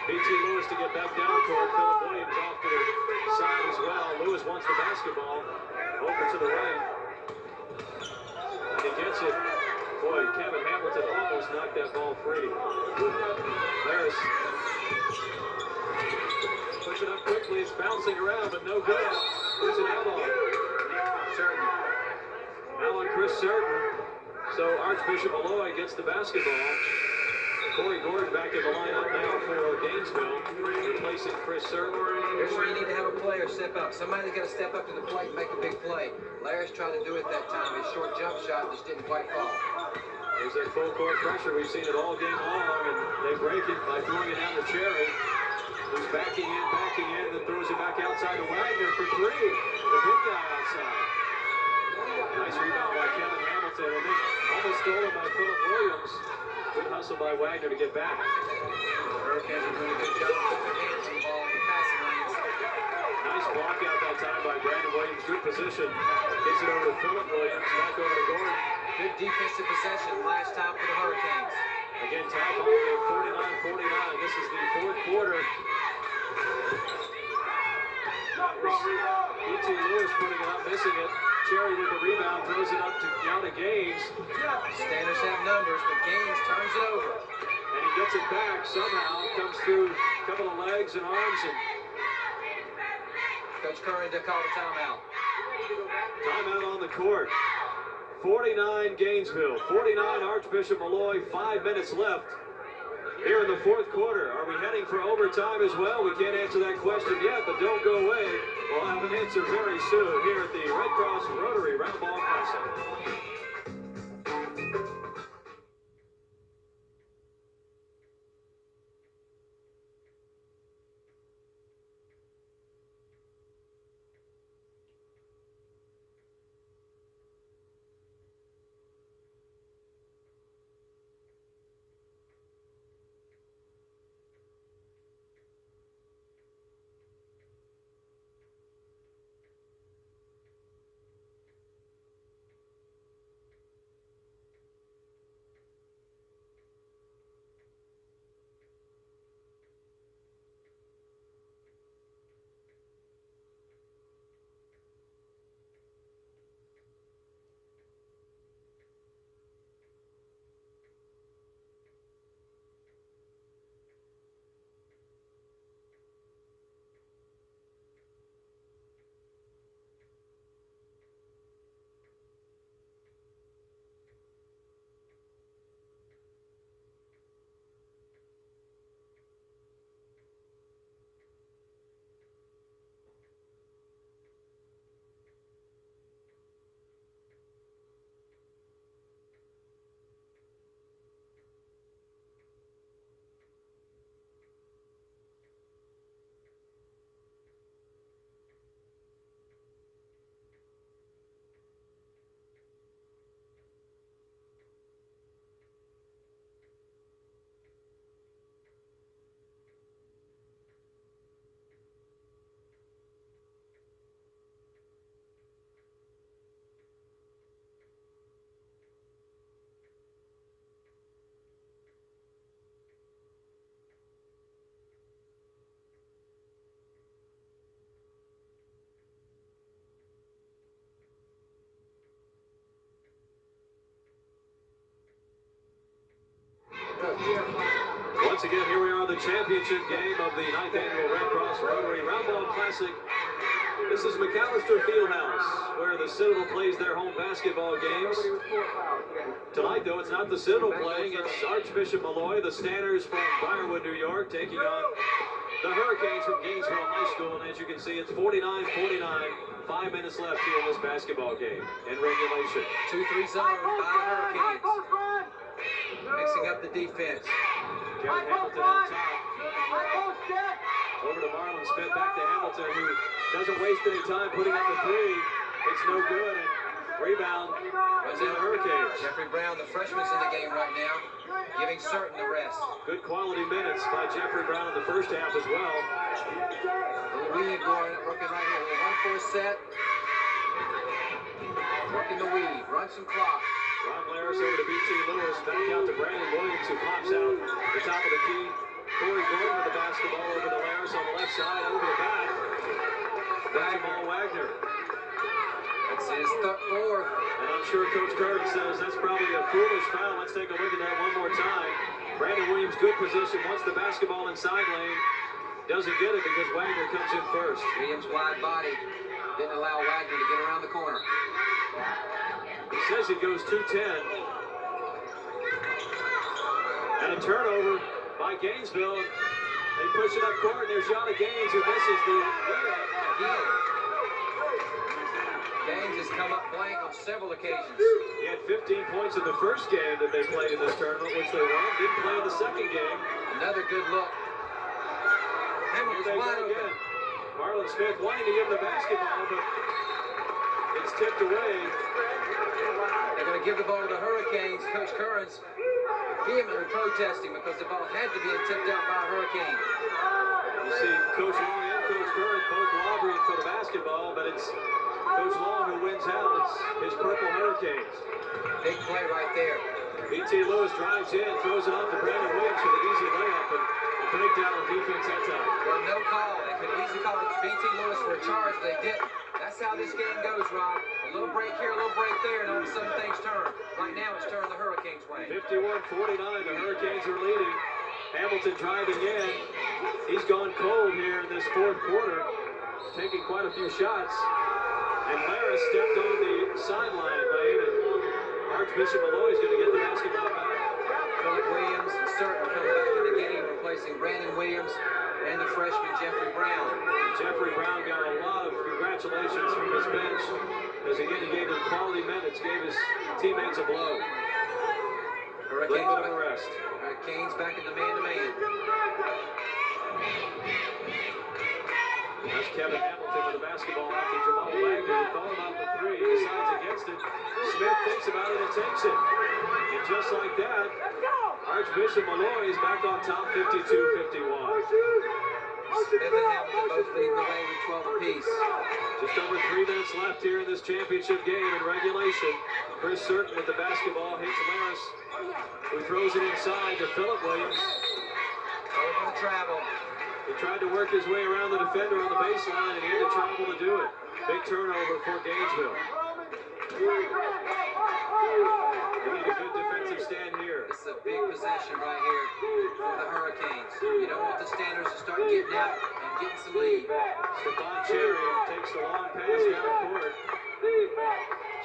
B.T. Lewis to get back down court. Philip Williams off to the side as well. Lewis wants the basketball over to the right. And he gets it. Boy, Kevin Hamilton almost knocked that ball free. Laris puts it up quickly. It's bouncing around, but no good. Who's it out on? Certain. Out on Chris Certain. So Archbishop Molloy gets the basketball. Corey Gordon back in the lineup now for Gainesville, replacing Chris Certain. Here's where you need to have a player step up. Somebody's got to step up to the plate and make a big play. Laris tried to do it that time. His short jump shot just didn't quite fall. There's that full court pressure. We've seen it all game long, and they break it by throwing it down to Cherry. who's backing in, then throws it back outside to Wagner for three. The big guy outside. Nice rebound by Kevin Hamilton, and then almost stolen by Philip Williams. Good hustle by Wagner to get back. The Hurricanes are doing a good job with their hands on the ball in the passing lanes. Nice block out that time by Brandon Williams. Good position. Gets it over to Philip Williams. Back over to Gordon. Good defensive possession last time for the Hurricanes. Again, tie ball game, 49-49. This is the fourth quarter. E.T. Lewis putting it up, missing it. Cherry with the rebound, throws it up down to Gaines. Standers have numbers, but Gaines turns it over. And he gets it back somehow. Comes through a couple of legs and arms. And Coach Curran to call the timeout. Timeout on the court. 49 Gainesville, 49 Archbishop Molloy, 5 minutes left here in the fourth quarter. Are we heading for overtime as well? We can't answer that question yet, but don't go away. We'll have an answer very soon here at the Red Cross Rotary Roundball Classic. Once again, here we are, the championship game of the 9th Annual Red Cross Rotary Roundball Classic. This is McAllister Fieldhouse, where the Citadel plays their home basketball games. Tonight, though, it's not the Citadel playing, it's Archbishop Molloy, the Stanners from Briarwood, New York, taking on the Hurricanes from Gainesville High School. And as you can see, it's 49-49, 5 minutes left here in this basketball game in regulation. 2-3 zone by the Hurricanes. Mixing up the defense. Kevin Hamilton on top. Over to Marlon Smith, back to Hamilton, who doesn't waste any time putting up the three. It's no good, and rebound was in the Hurricanes. Jeffrey Brown, the freshman's in the game right now, giving Certain the rest. Good quality minutes by Jeffrey Brown in the first half as well. The weave going, working right here. A 1-4 set. Working the weave, run some clock. Ron Laris over to B.T. Lewis, back out to Brandon Williams, who pops out the top of the key. Corey Gordon with the basketball over to Laris on the left side, over the back. Back to Mal Wagner. That's his fourth. And I'm sure Coach Curran says that's probably a foolish foul. Let's take a look at that one more time. Brandon Williams, good position, wants the basketball inside lane. Doesn't get it because Wagner comes in first. Williams wide body. Didn't allow Wagner to get around the corner. He says he goes 2-10. And a turnover by Gainesville. They push it up court, and there's Yana Gaines who misses the layup again. Gaines has come up blank on several occasions. He had 15 points in the first game that they played in this tournament, which they won. Didn't play in the second game. Another good look. Hamilton's Here they wide go open. again. Marlon Smith wanting to give him the basketball, but it's tipped away. They're going to give the ball to the Hurricanes. Coach Curran's vehemently protesting because the ball had to be tipped out by a Hurricane. You see Coach Long and Coach Curran both lobbying for the basketball, but it's Coach Long who wins out. It's his Purple Hurricanes. Big play right there. B.T. Lewis drives in, throws it off to Brandon Williams for the easy layup, and a breakdown on defense that time. Well, no call. They could easily call it B.T. Lewis for a charge, but they didn't. That's how this game goes, Rob. A little break here, a little break there, and all of a sudden things turn. Right now it's turned the Hurricanes' way. 51-49, the Hurricanes are leading. Hamilton driving in. He's gone cold here in this fourth quarter, taking quite a few shots. And Laris stepped on the sideline lane, and Archbishop Molloy is going to get the basketball back. Philip Williams and Certain come back in the game, replacing Brandon Williams and the freshman Jeffrey Brown. Jeffrey Brown got a lot of congratulations from his bench as again he gave them quality minutes, gave his teammates a blow. Hurricanes back, rest. Hurricanes back in the man-to-man. That's Kevin Hamilton with the basketball after Jamal Wagner. He thought about the three, decides against it. Smith thinks about it and takes it. And just like that, Archbishop Molloy is back on top, 52-51. Smith and Hamilton both leading the way with 12 apiece. Just over 3 minutes left here in this championship game in regulation. Chris Certain with the basketball hits Laris, who throws it inside to Philip Williams. Over the travel. He tried to work his way around the defender on the baseline, and he had to travel to do it. Big turnover for Gainesville. They need a good defensive stand here. This is a big possession right here for the Hurricanes. You don't want the Standards to start getting out and getting some lead. Stephon Cherry takes the long pass down court.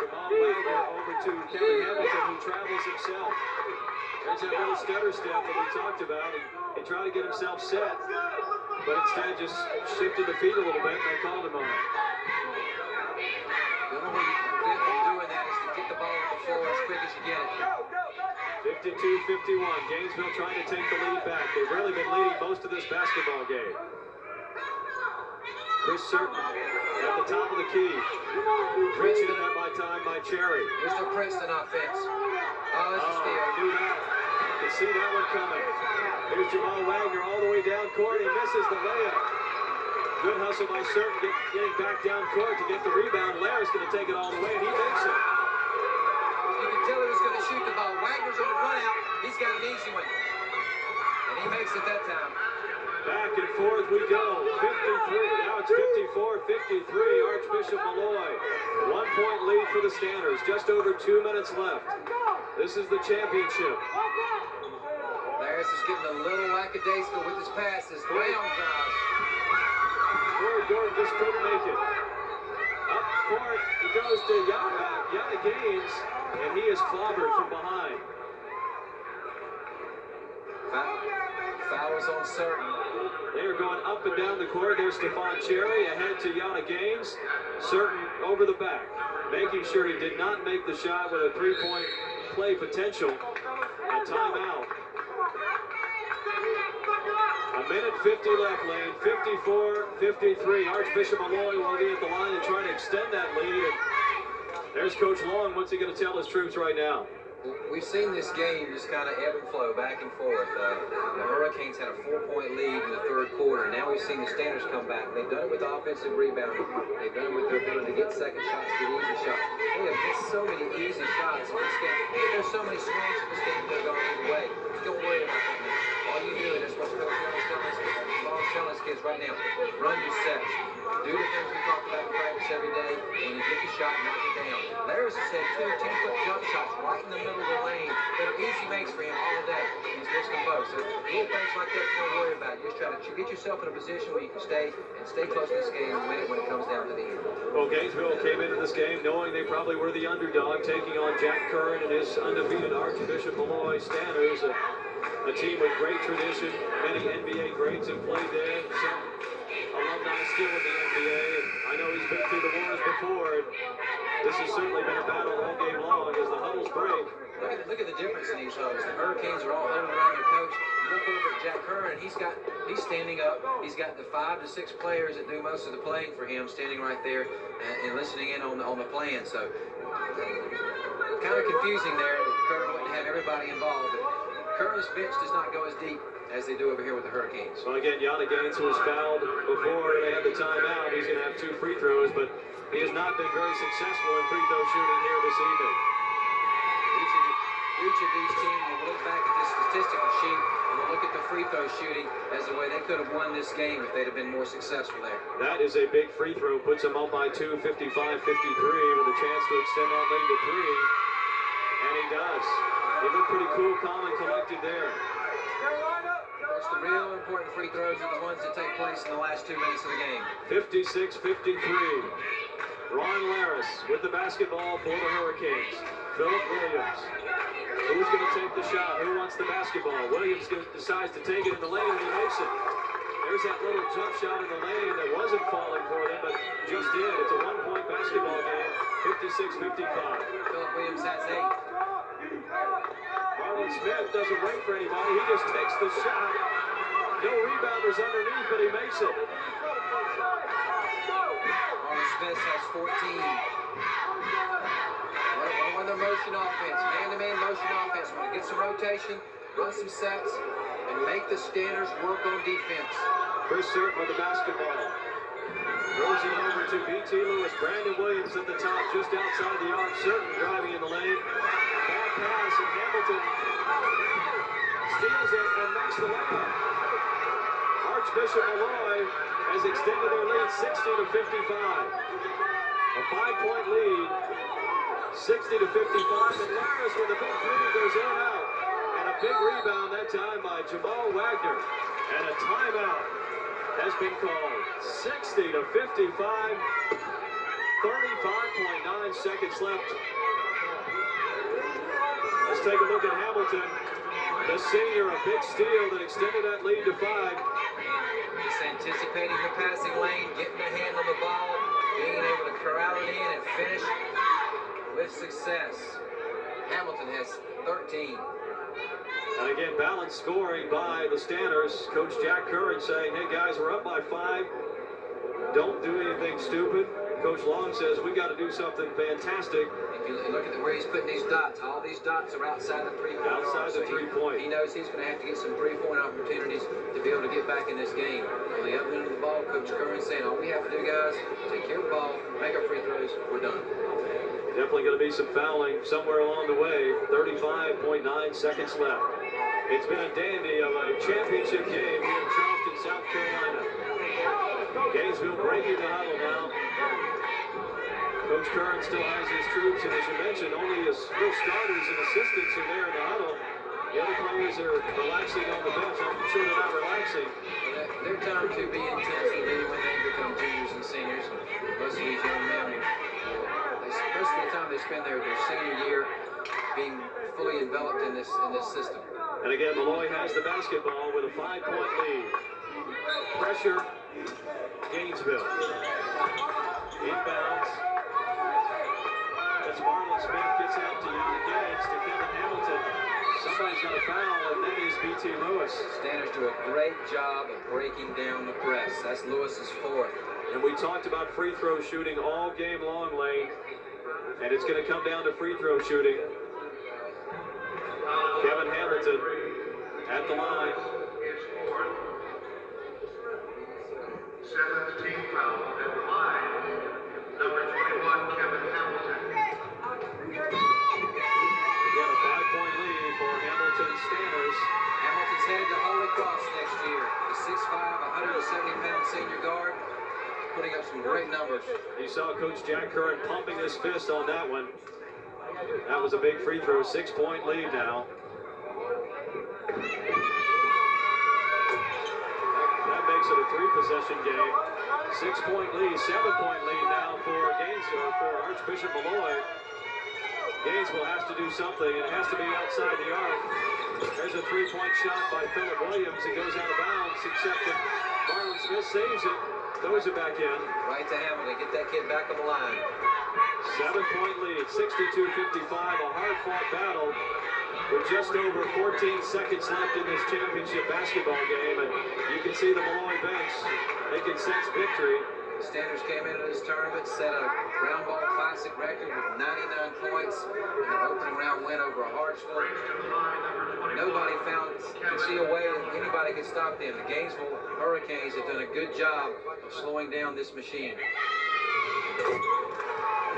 Jamal Wagner over to Kevin Hamilton, who travels himself. There's that little stutter step that we talked about. He tried to get himself set, but instead just shifted the feet a little bit, and they called him on it. The only way you can prevent from doing that is to get the ball on the floor as quick as you get it. 52-51. Gainesville trying to take the lead back. They've really been leading most of this basketball game. Chris Certain at the top of the key. Princeton at my time by Cherry. Here's the Princeton offense. Oh, this is steal. Knew that. You can see that one coming. Here's Jamal Wagner all the way down court. He misses the layup. Good hustle by Certain getting back down court to get the rebound. Larry's going to take it all the way, and he makes it. You can tell he was going to shoot the ball. Wagner's on the run out. He's got an easy one. And he makes it that time. Back and forth we go. 53. Now it's 54-53. Archbishop Molloy. 1 point lead for the Standards. Just over 2 minutes left. This is the championship. Laris is getting a little lackadaisical with his passes. Brown drives. Corey Gordon just couldn't make it. Up court, he goes to Yana Gaines, and he is clobbered from behind. Foul is on Certain. They are going up and down the court. There's Stephon Cherry ahead to Yana Gaines. Certain over the back, making sure he did not make the shot with a three-point play potential. A timeout. A minute 50 left, Lane. 54-53. Archbishop Molloy will be at the line and try to extend that lead. And there's Coach Long. What's he going to tell his troops right now? We've seen this game just kind of ebb and flow back and forth. The Hurricanes had a 4-point lead in the third quarter. Now we've seen the Standards come back. They've done it with offensive rebounding. They've done it with their ability to get second shots, get easy shots. They have hit so many easy shots in this game. There's so many swings in this game that are going either way. Don't worry about that, man. All you do, and that's what Coach Molloy's telling us kids right now. Run your sets. Do the things we talk about in practice every day. When you get the shot, knock it down. Laris has had 2 10-foot jump shots right in the middle of the lane that are easy makes for him all day. He's missed them both. So little things like that, don't worry about. You just try to get yourself in a position where you can stay close to this game and win it when it comes down to the end. Well, Gainesville came into this game knowing they probably were the underdog, taking on Jack Curran and his undefeated Archbishop Molloy Standards, a team with great tradition. Many NBA greats have played there. Some alumni still in the NBA. And I know he's been through the wars before. And this has certainly been a battle all game long as the huddles break. Look at the difference in these huddles. The Hurricanes are all huddled around their coach. Look look over at Jack Curran, he's standing up. He's got the 5 to 6 players that do most of the playing for him standing right there and listening in on the plan. So kind of confusing there. Curran wouldn't have everybody involved. But Curran's bench does not go as deep as they do over here with the Hurricanes. Well, again, Yana Gaines was fouled before they had the timeout. He's going to have 2 free throws, but he has not been very successful in free throw shooting here this evening. Each of these teams will look back at this statistical sheet and will look at the free throw shooting as the way they could have won this game if they'd have been more successful there. That is a big free throw. Puts them up by 2, 55-53, with a chance to extend that lead to 3. And he does. He looked pretty cool, calm, and collected there. Of course, the real important free throws are the ones that take place in the last 2 minutes of the game. 56-53. Ron Laris with the basketball for the Hurricanes. Philip Williams. Who's going to take the shot? Who wants the basketball? Williams decides to take it in the lane, and he makes it. There's that little jump shot in the lane that wasn't falling for them, but just did. It's a 1-point basketball game, 56-55. Philip Williams has 8. Marlon Smith doesn't wait for anybody. He just takes the shot. No rebounders underneath, but he makes it. Marlon Smith has 14. One of their motion offense, man-to-man motion offense. Want to get some rotation, run some sets, and make the Stanners work on defense. Chris Surt with the basketball. Throws it over to B.T. Lewis. Brandon Williams at the top, just outside the arc. Certain driving in the lane. Bad pass, and Hamilton steals it and makes the layup. Archbishop Molloy has extended their lead 60-55. A 5-point lead. 60-55, and Laris with a big 3 goes in and out. And a big rebound that time by Jamal Wagner. And a timeout has been called. 60-55, 35.9 seconds left. Let's take a look at Hamilton. The senior, a big steal that extended that lead to 5. Just anticipating the passing lane, getting a hand on the ball, being able to corral it in and finish with success. Hamilton has 13. And again, balanced scoring by the Stanners. Coach Jack Curran saying, hey guys, we're up by 5. Don't do anything stupid. Coach Long says, we got to do something fantastic. If you look at where he's putting these dots, all these dots are outside the 3-point. Outside the 3-point. He knows he's going to have to get some 3-point opportunities to be able to get back in this game. On the other end of the ball, Coach Curran saying, all we have to do, guys, take care of the ball, make our free throws, we're done. Definitely going to be some fouling somewhere along the way. 35.9 seconds left. It's been a dandy of a championship game here in Charleston, South Carolina. Gainesville breaking the huddle now. Coach Curran still has his troops, and as you mentioned, only his real starters and assistants are there in the huddle. The other players are relaxing on the bench. I'm sure they're not relaxing. Their time to be intense will be when they become juniors and seniors. Most of these young men, most of the time they spend their senior year being fully enveloped in this system. And again, Molloy has the basketball with a 5-point lead. Pressure, Gainesville. Inbounds. As Marlon Smith gets out to Yana Gaines to Kevin Hamilton. Somebody's going to foul, and that is B.T. Lewis. Stanners do a great job of breaking down the press. That's Lewis's 4th. And we talked about free throw shooting all game long, Lane. And it's going to come down to free throw shooting. Kevin Hamilton at the line. 17th foul at the line. Number 21, Kevin Hamilton. Again, a 5-point lead for Hamilton Stanners. Hamilton's headed to Holy Cross next year. The 6'5", 170-pound senior guard, putting up some great numbers. You saw Coach Jack Curran pumping his fist on that one. That was a big free throw. 6-point lead now. That makes it a 3-possession game. 6-point lead, 7-point lead now for Gainesville, for Archbishop Molloy. Gainesville has to do something. It has to be outside the arc. There's a 3-point shot by Philip Williams. It goes out of bounds, except that Marlon Smith saves it, throws it back in. Right to Hamilton. Get that kid back on the line. 7-point lead, 62-55, a hard-fought battle. with just over 14 seconds left in this championship basketball game, and you can see the Molloy bench. They can sense victory. The Standards came into this tournament, set a Roundball Classic record with 99 points in their opening round win over Hartsville. Nobody could see a way that anybody could stop them. The Gainesville Hurricanes have done a good job of slowing down this machine.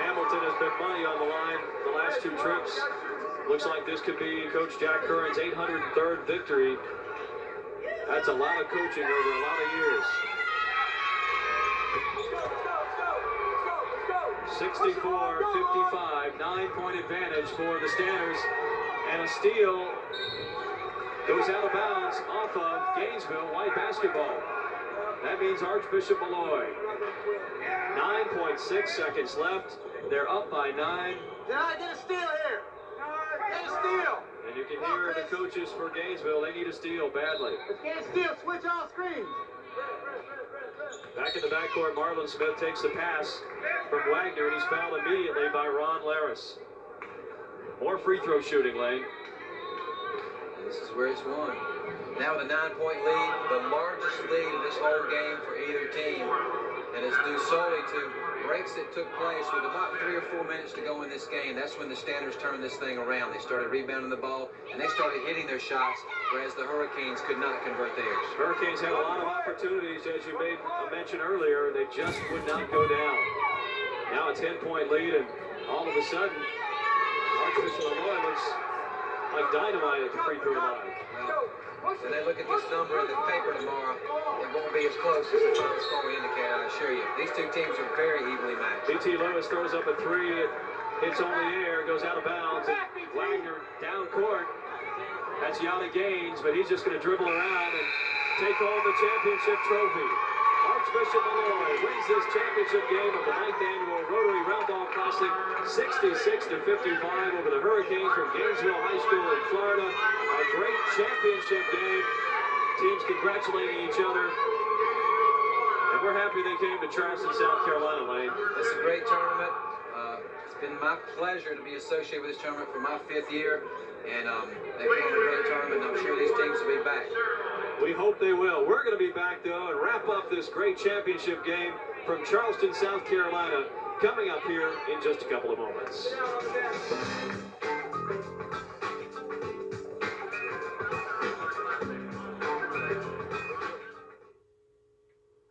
Hamilton has bet money on the line the last two trips. Looks like this could be Coach Jack Curran's 803rd victory. That's a lot of coaching over a lot of years. 64-55, 9-point advantage for the Standards, and a steal goes out of bounds off of Gainesville white basketball. That means Archbishop Molloy. 9.6 seconds left. They're up by 9. Did I get a steal here? Get a steal. And you can hear the coaches for Gainesville. They need a steal badly. If you can't steal, switch off screens. Back in the backcourt, Marlon Smith takes the pass from Wagner, and he's fouled immediately by Ron Laris. More free throw shooting, Lane. This is where it's won. Now with a 9-point lead, the largest lead of this whole game for either team. And it's due solely to breaks that took place with about 3 or 4 minutes to go in this game. That's when the Standards turned this thing around. They started rebounding the ball, and they started hitting their shots, whereas the Hurricanes could not convert theirs. Hurricanes had a lot of opportunities, as you made a mention earlier. They just would not go down. Now a 10-point lead, and all of a sudden, Archbishop Molloy looks like dynamite at the free throw line. When they look at this number in the paper tomorrow, it won't be as close as the final score would indicate, I assure you. These two teams are very evenly matched. B.T. Lewis throws up a 3. It hits on the air, goes out of bounds. And Wagner down court. That's Yanni Gaines, but he's just going to dribble around and take home the championship trophy. Archbishop Molloy wins this championship game of the 9th annual Rotary Roundball Classic, 66-55 over the Hurricanes from Gainesville High School in Florida. A great championship game. Teams congratulating each other. And we're happy they came to Charleston, South Carolina, Lane. It's a great tournament. It's been my pleasure to be associated with this tournament for my 5th year. And they put on a great tournament, and I'm sure these teams will be back. We hope they will. We're going to be back, though, and wrap up this great championship game from Charleston, South Carolina, coming up here in just a couple of moments.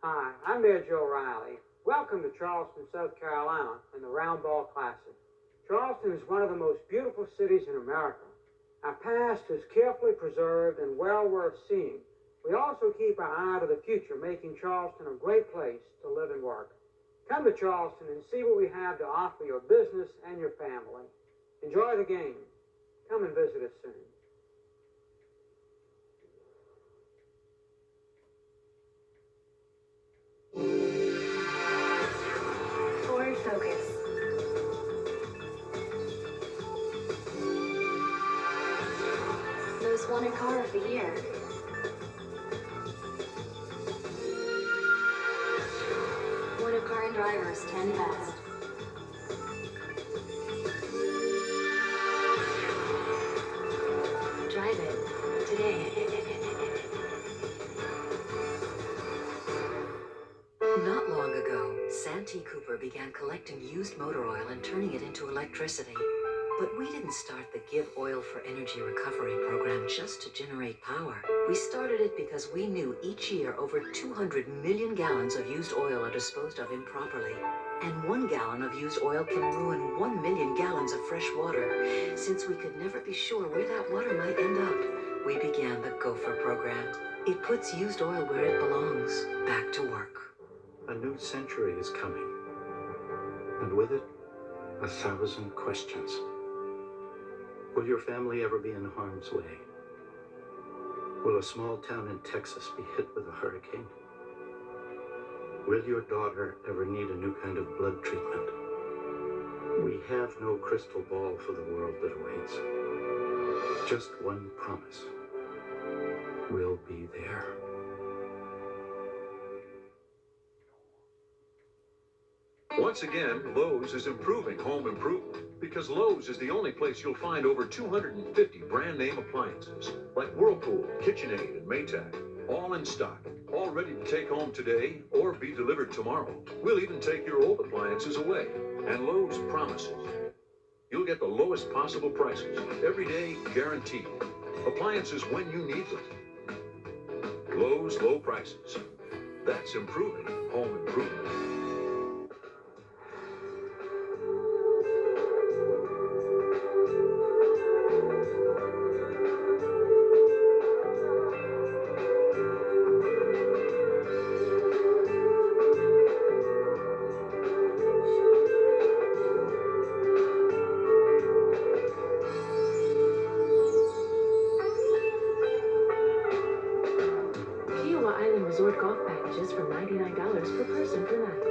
Hi, I'm Mayor Joe Riley. Welcome to Charleston, South Carolina, and the Roundball Classic. Charleston is one of the most beautiful cities in America. Our past is carefully preserved and well worth seeing. We also keep our eye to the future, making Charleston a great place to live and work. Come to Charleston and see what we have to offer your business and your family. Enjoy the game. Come and visit us soon. Forward focus. Most wanted car of the year. One of car and drivers 10 best. Drive it today. Not long ago, Santee Cooper began collecting used motor oil and turning it into electricity. But we didn't start the Give Oil for Energy Recovery program just to generate power. We started it because we knew each year over 200 million gallons of used oil are disposed of improperly. And 1 gallon of used oil can ruin 1 million gallons of fresh water. Since we could never be sure where that water might end up, we began the Gopher program. It puts used oil where it belongs, back to work. A new century is coming, and with it, 1,000 questions. Will your family ever be in harm's way? Will a small town in Texas be hit with a hurricane? Will your daughter ever need a new kind of blood treatment? We have no crystal ball for the world that awaits. Just one promise. We'll be there. Once again, Lowe's is improving home improvement Because Lowe's is the only place you'll find over 250 brand name appliances like Whirlpool, KitchenAid, and Maytag, all in stock, all ready to take home today or be delivered tomorrow. We'll even take your old appliances away. And Lowe's promises you'll get the lowest possible prices, every day guaranteed. Appliances when you need them. Lowe's low prices. That's improving home improvement. Resort golf packages for $99 per person per night.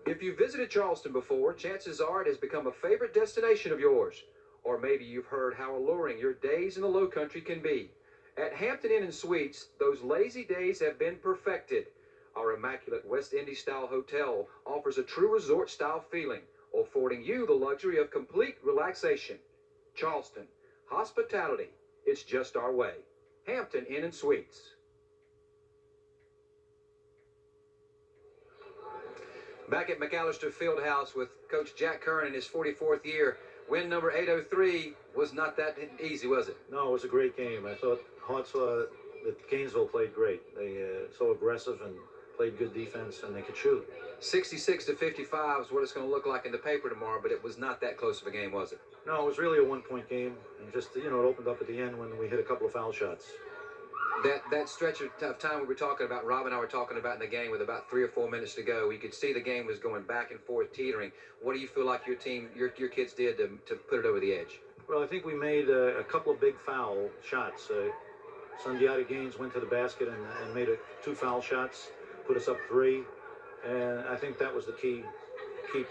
If you've visited Charleston before, chances are it has become a favorite destination of yours. Or maybe you've heard how alluring your days in the Low Country can be. At Hampton Inn and Suites, those lazy days have been perfected. Our immaculate West Indies-style hotel offers a true resort-style feeling, affording you the luxury of complete relaxation. Charleston, hospitality, it's just our way. Hampton Inn and Suites. Back at McAllister Fieldhouse with Coach Jack Curran in his 44th year. Win number 803 was not that easy, was it? No, it was a great game. I thought Hartsville, that Gainesville played great. They so aggressive and played good defense, and they could shoot. 66-55 is what it's going to look like in the paper tomorrow, but it was not that close of a game, was it? No, it was really a one-point game, and just, it opened up at the end when we hit a couple of foul shots. That stretch of time we were talking about, Rob and I were talking about in the game with about 3 or 4 minutes to go, you could see the game was going back and forth, teetering. What do you feel like your team, your kids did to put it over the edge? Well, I think we made a couple of big foul shots. Sundiata Gaines went to the basket and made 2 foul shots, put us up 3, and I think that was the key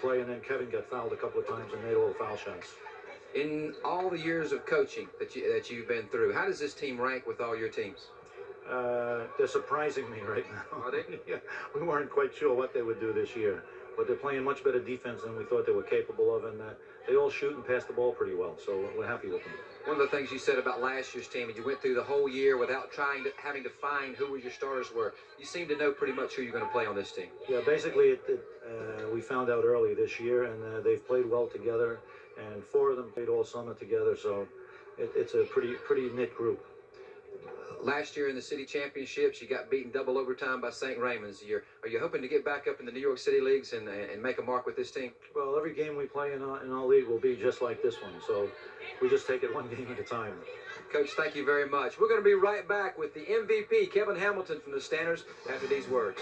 play. And then Kevin got fouled a couple of times and made all the foul shots. In all the years of coaching that you've been through, how does this team rank with all your teams? They're surprising me right now. Are they? Yeah, we weren't quite sure what they would do this year, but they're playing much better defense than we thought they were capable of, and they all shoot and pass the ball pretty well, so we're happy with them. One of the things you said about last year's team, and you went through the whole year without having to find who your starters were. You seem to know pretty much who you're going to play on this team. Yeah, basically we found out early this year, and they've played well together, and 4 of them played all summer together, so it's a pretty knit group. Last year in the city championships, you got beaten double overtime by St. Raymond's. Are you hoping to get back up in the New York City leagues and make a mark with this team? Well, every game we play in our league will be just like this one, so we just take it one game at a time. Coach, thank you very much. We're going to be right back with the MVP, Kevin Hamilton from the Stanners, after these words.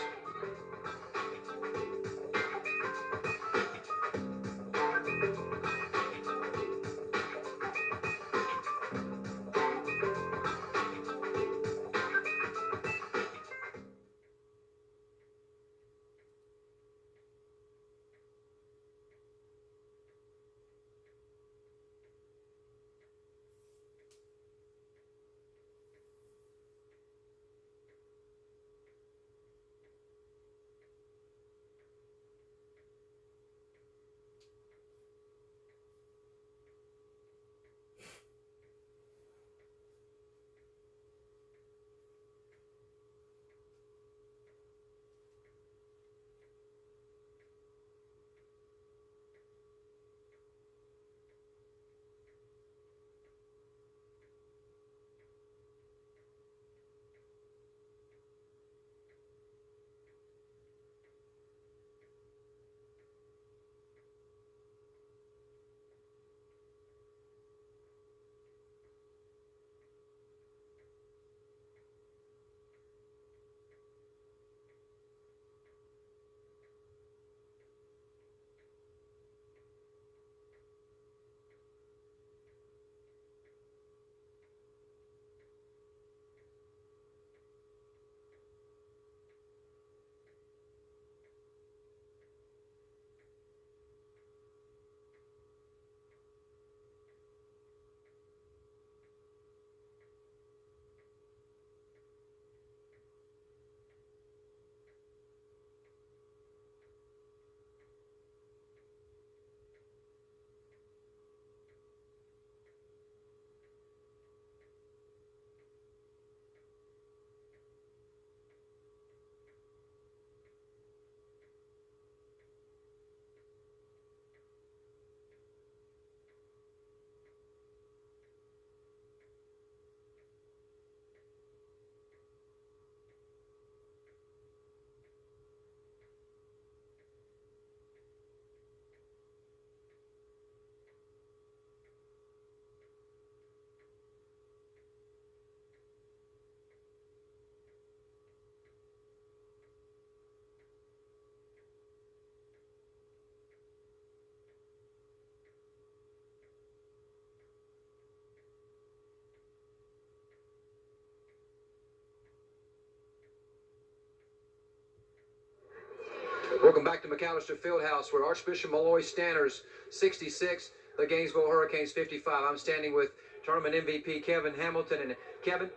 Welcome back to McAllister Fieldhouse, where Archbishop Molloy Stanners 66, the Gainesville Hurricanes 55. I'm standing with tournament MVP Kevin Hamilton. And Kevin,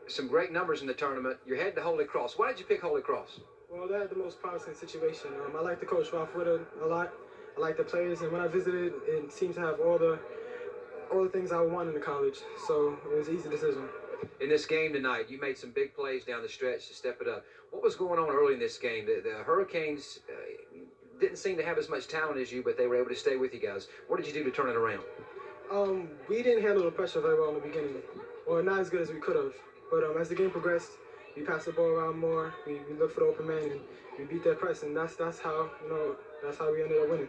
some great numbers in the tournament. You're heading to Holy Cross. Why did you pick Holy Cross? Well, they had the most promising situation. I like the coach Ralph Witter a lot. I like the players, and when I visited, it seemed to have all the things I would want in the college. So it was an easy decision. In this game tonight, you made some big plays down the stretch to step it up. What was going on early in this game? The Hurricanes didn't seem to have as much talent as you, but they were able to stay with you guys. What did you do to turn it around? We didn't handle the pressure very well in the beginning, or not as good as we could have. But as the game progressed, we passed the ball around more. We looked for the open man, and we beat their press, and that's how we ended up winning.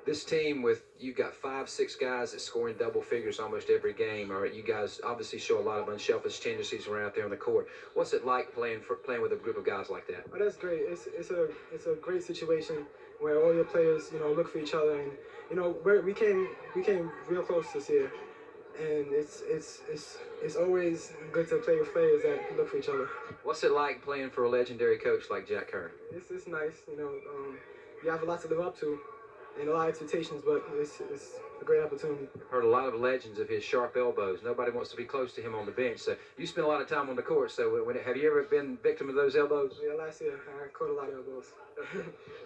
This team, you've got 5-6 guys that score in double figures almost every game. Or you guys obviously show a lot of unselfish tendencies when out there on the court. What's it like playing with a group of guys like that? Oh, that's great. It's a great situation where all your players look for each other, and we came real close this year, and it's always good to play with players that look for each other. What's it like playing for a legendary coach like Jack Curran? It's nice. You have a lot to live up to and a lot of expectations, but it's a great opportunity. Heard a lot of legends of his sharp elbows. Nobody wants to be close to him on the bench. So you spend a lot of time on the court. So have you ever been victim of those elbows? Yeah, last year I caught a lot of elbows.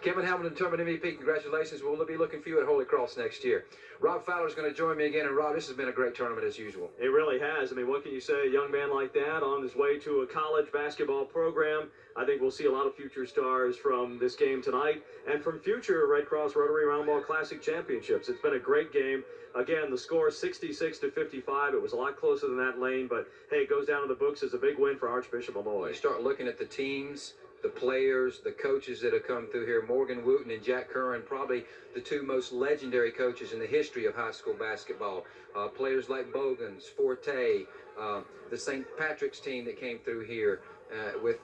Kevin Hamilton, tournament MVP, congratulations. We'll be looking for you at Holy Cross next year. Rob Fowler's going to join me again. And Rob, this has been a great tournament as usual. It really has. I mean, what can you say? A young man like that on his way to a college basketball program. I think we'll see a lot of future stars from this game tonight and from future Red Cross Rotary Roundball Classic championships. It's been a great game. Again, the score 66-55. It was a lot closer than that, Lane, but hey, it goes down in the books as a big win for Archbishop Molloy. You start looking at the teams, the players, the coaches that have come through here. Morgan Wooten and Jack Curran, probably the two most legendary coaches in the history of high school basketball. Players like Bogans, Forte, the St. Patrick's team that came through here. With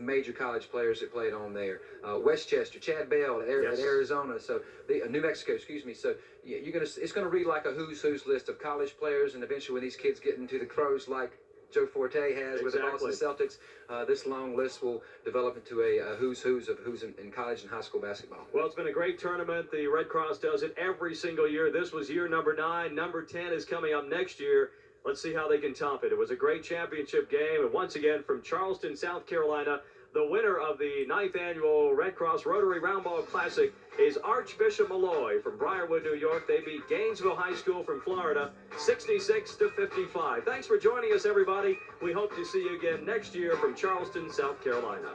major college players that played on there, Westchester, Chad Bell at Arizona, so New Mexico, excuse me. So it's gonna read like a who's list of college players, and eventually when these kids get into the pros like Joe Forte has with the Boston Celtics, this long list will develop into a who's in college and high school basketball. Well, it's been a great tournament. The Red Cross does it every single year. This was year number 9. Number 10 is coming up next year. Let's see how they can top it. It was a great championship game. And once again, from Charleston, South Carolina, the winner of the 9th annual Red Cross Rotary Roundball Classic is Archbishop Molloy from Briarwood, New York. They beat Gainesville High School from Florida 66-55. Thanks for joining us, everybody. We hope to see you again next year from Charleston, South Carolina.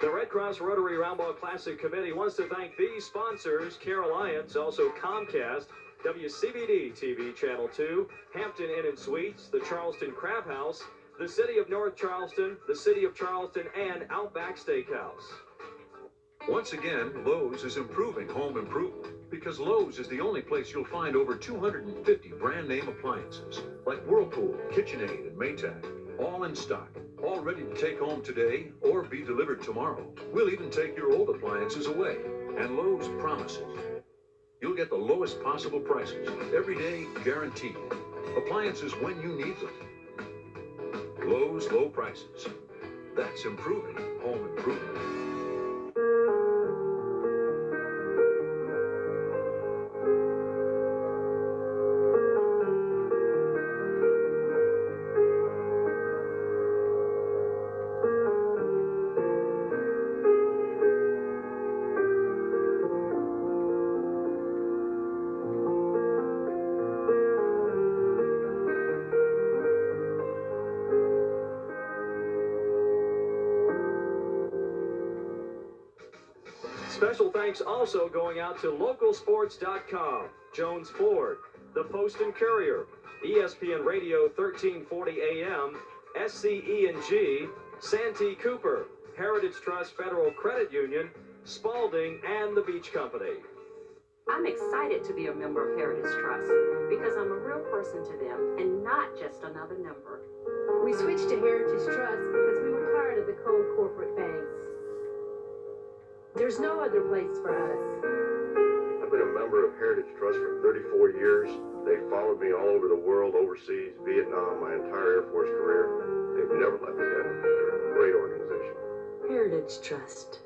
The Red Cross Rotary Roundball Classic Committee wants to thank these sponsors: Care Alliance, also Comcast, WCBD TV Channel 2, Hampton Inn and Suites, the Charleston Crab House, the City of North Charleston, the City of Charleston, and Outback Steakhouse. Once again, Lowe's is improving home improvement because Lowe's is the only place you'll find over 250 brand name appliances like Whirlpool, KitchenAid, and Maytag, all in stock, all ready to take home today or be delivered tomorrow. We'll even take your old appliances away. And Lowe's promises you'll get the lowest possible prices, every day guaranteed. Appliances when you need them. Lowe's low prices. That's improving home improvement. Special thanks also going out to localsports.com, Jones Ford, the Post and Courier, ESPN Radio 1340 AM, SCE&G, Santee Cooper, Heritage Trust Federal Credit Union, Spalding, and the Beach Company. I'm excited to be a member of Heritage Trust because I'm a real person to them and not just another number. We switched to Heritage Trust because we were tired of the cold corporate banks. There's no other place for us. I've been a member of Heritage Trust for 34 years. They followed me all over the world, overseas, Vietnam, my entire Air Force career. They've never let me down. They're a great organization. Heritage Trust.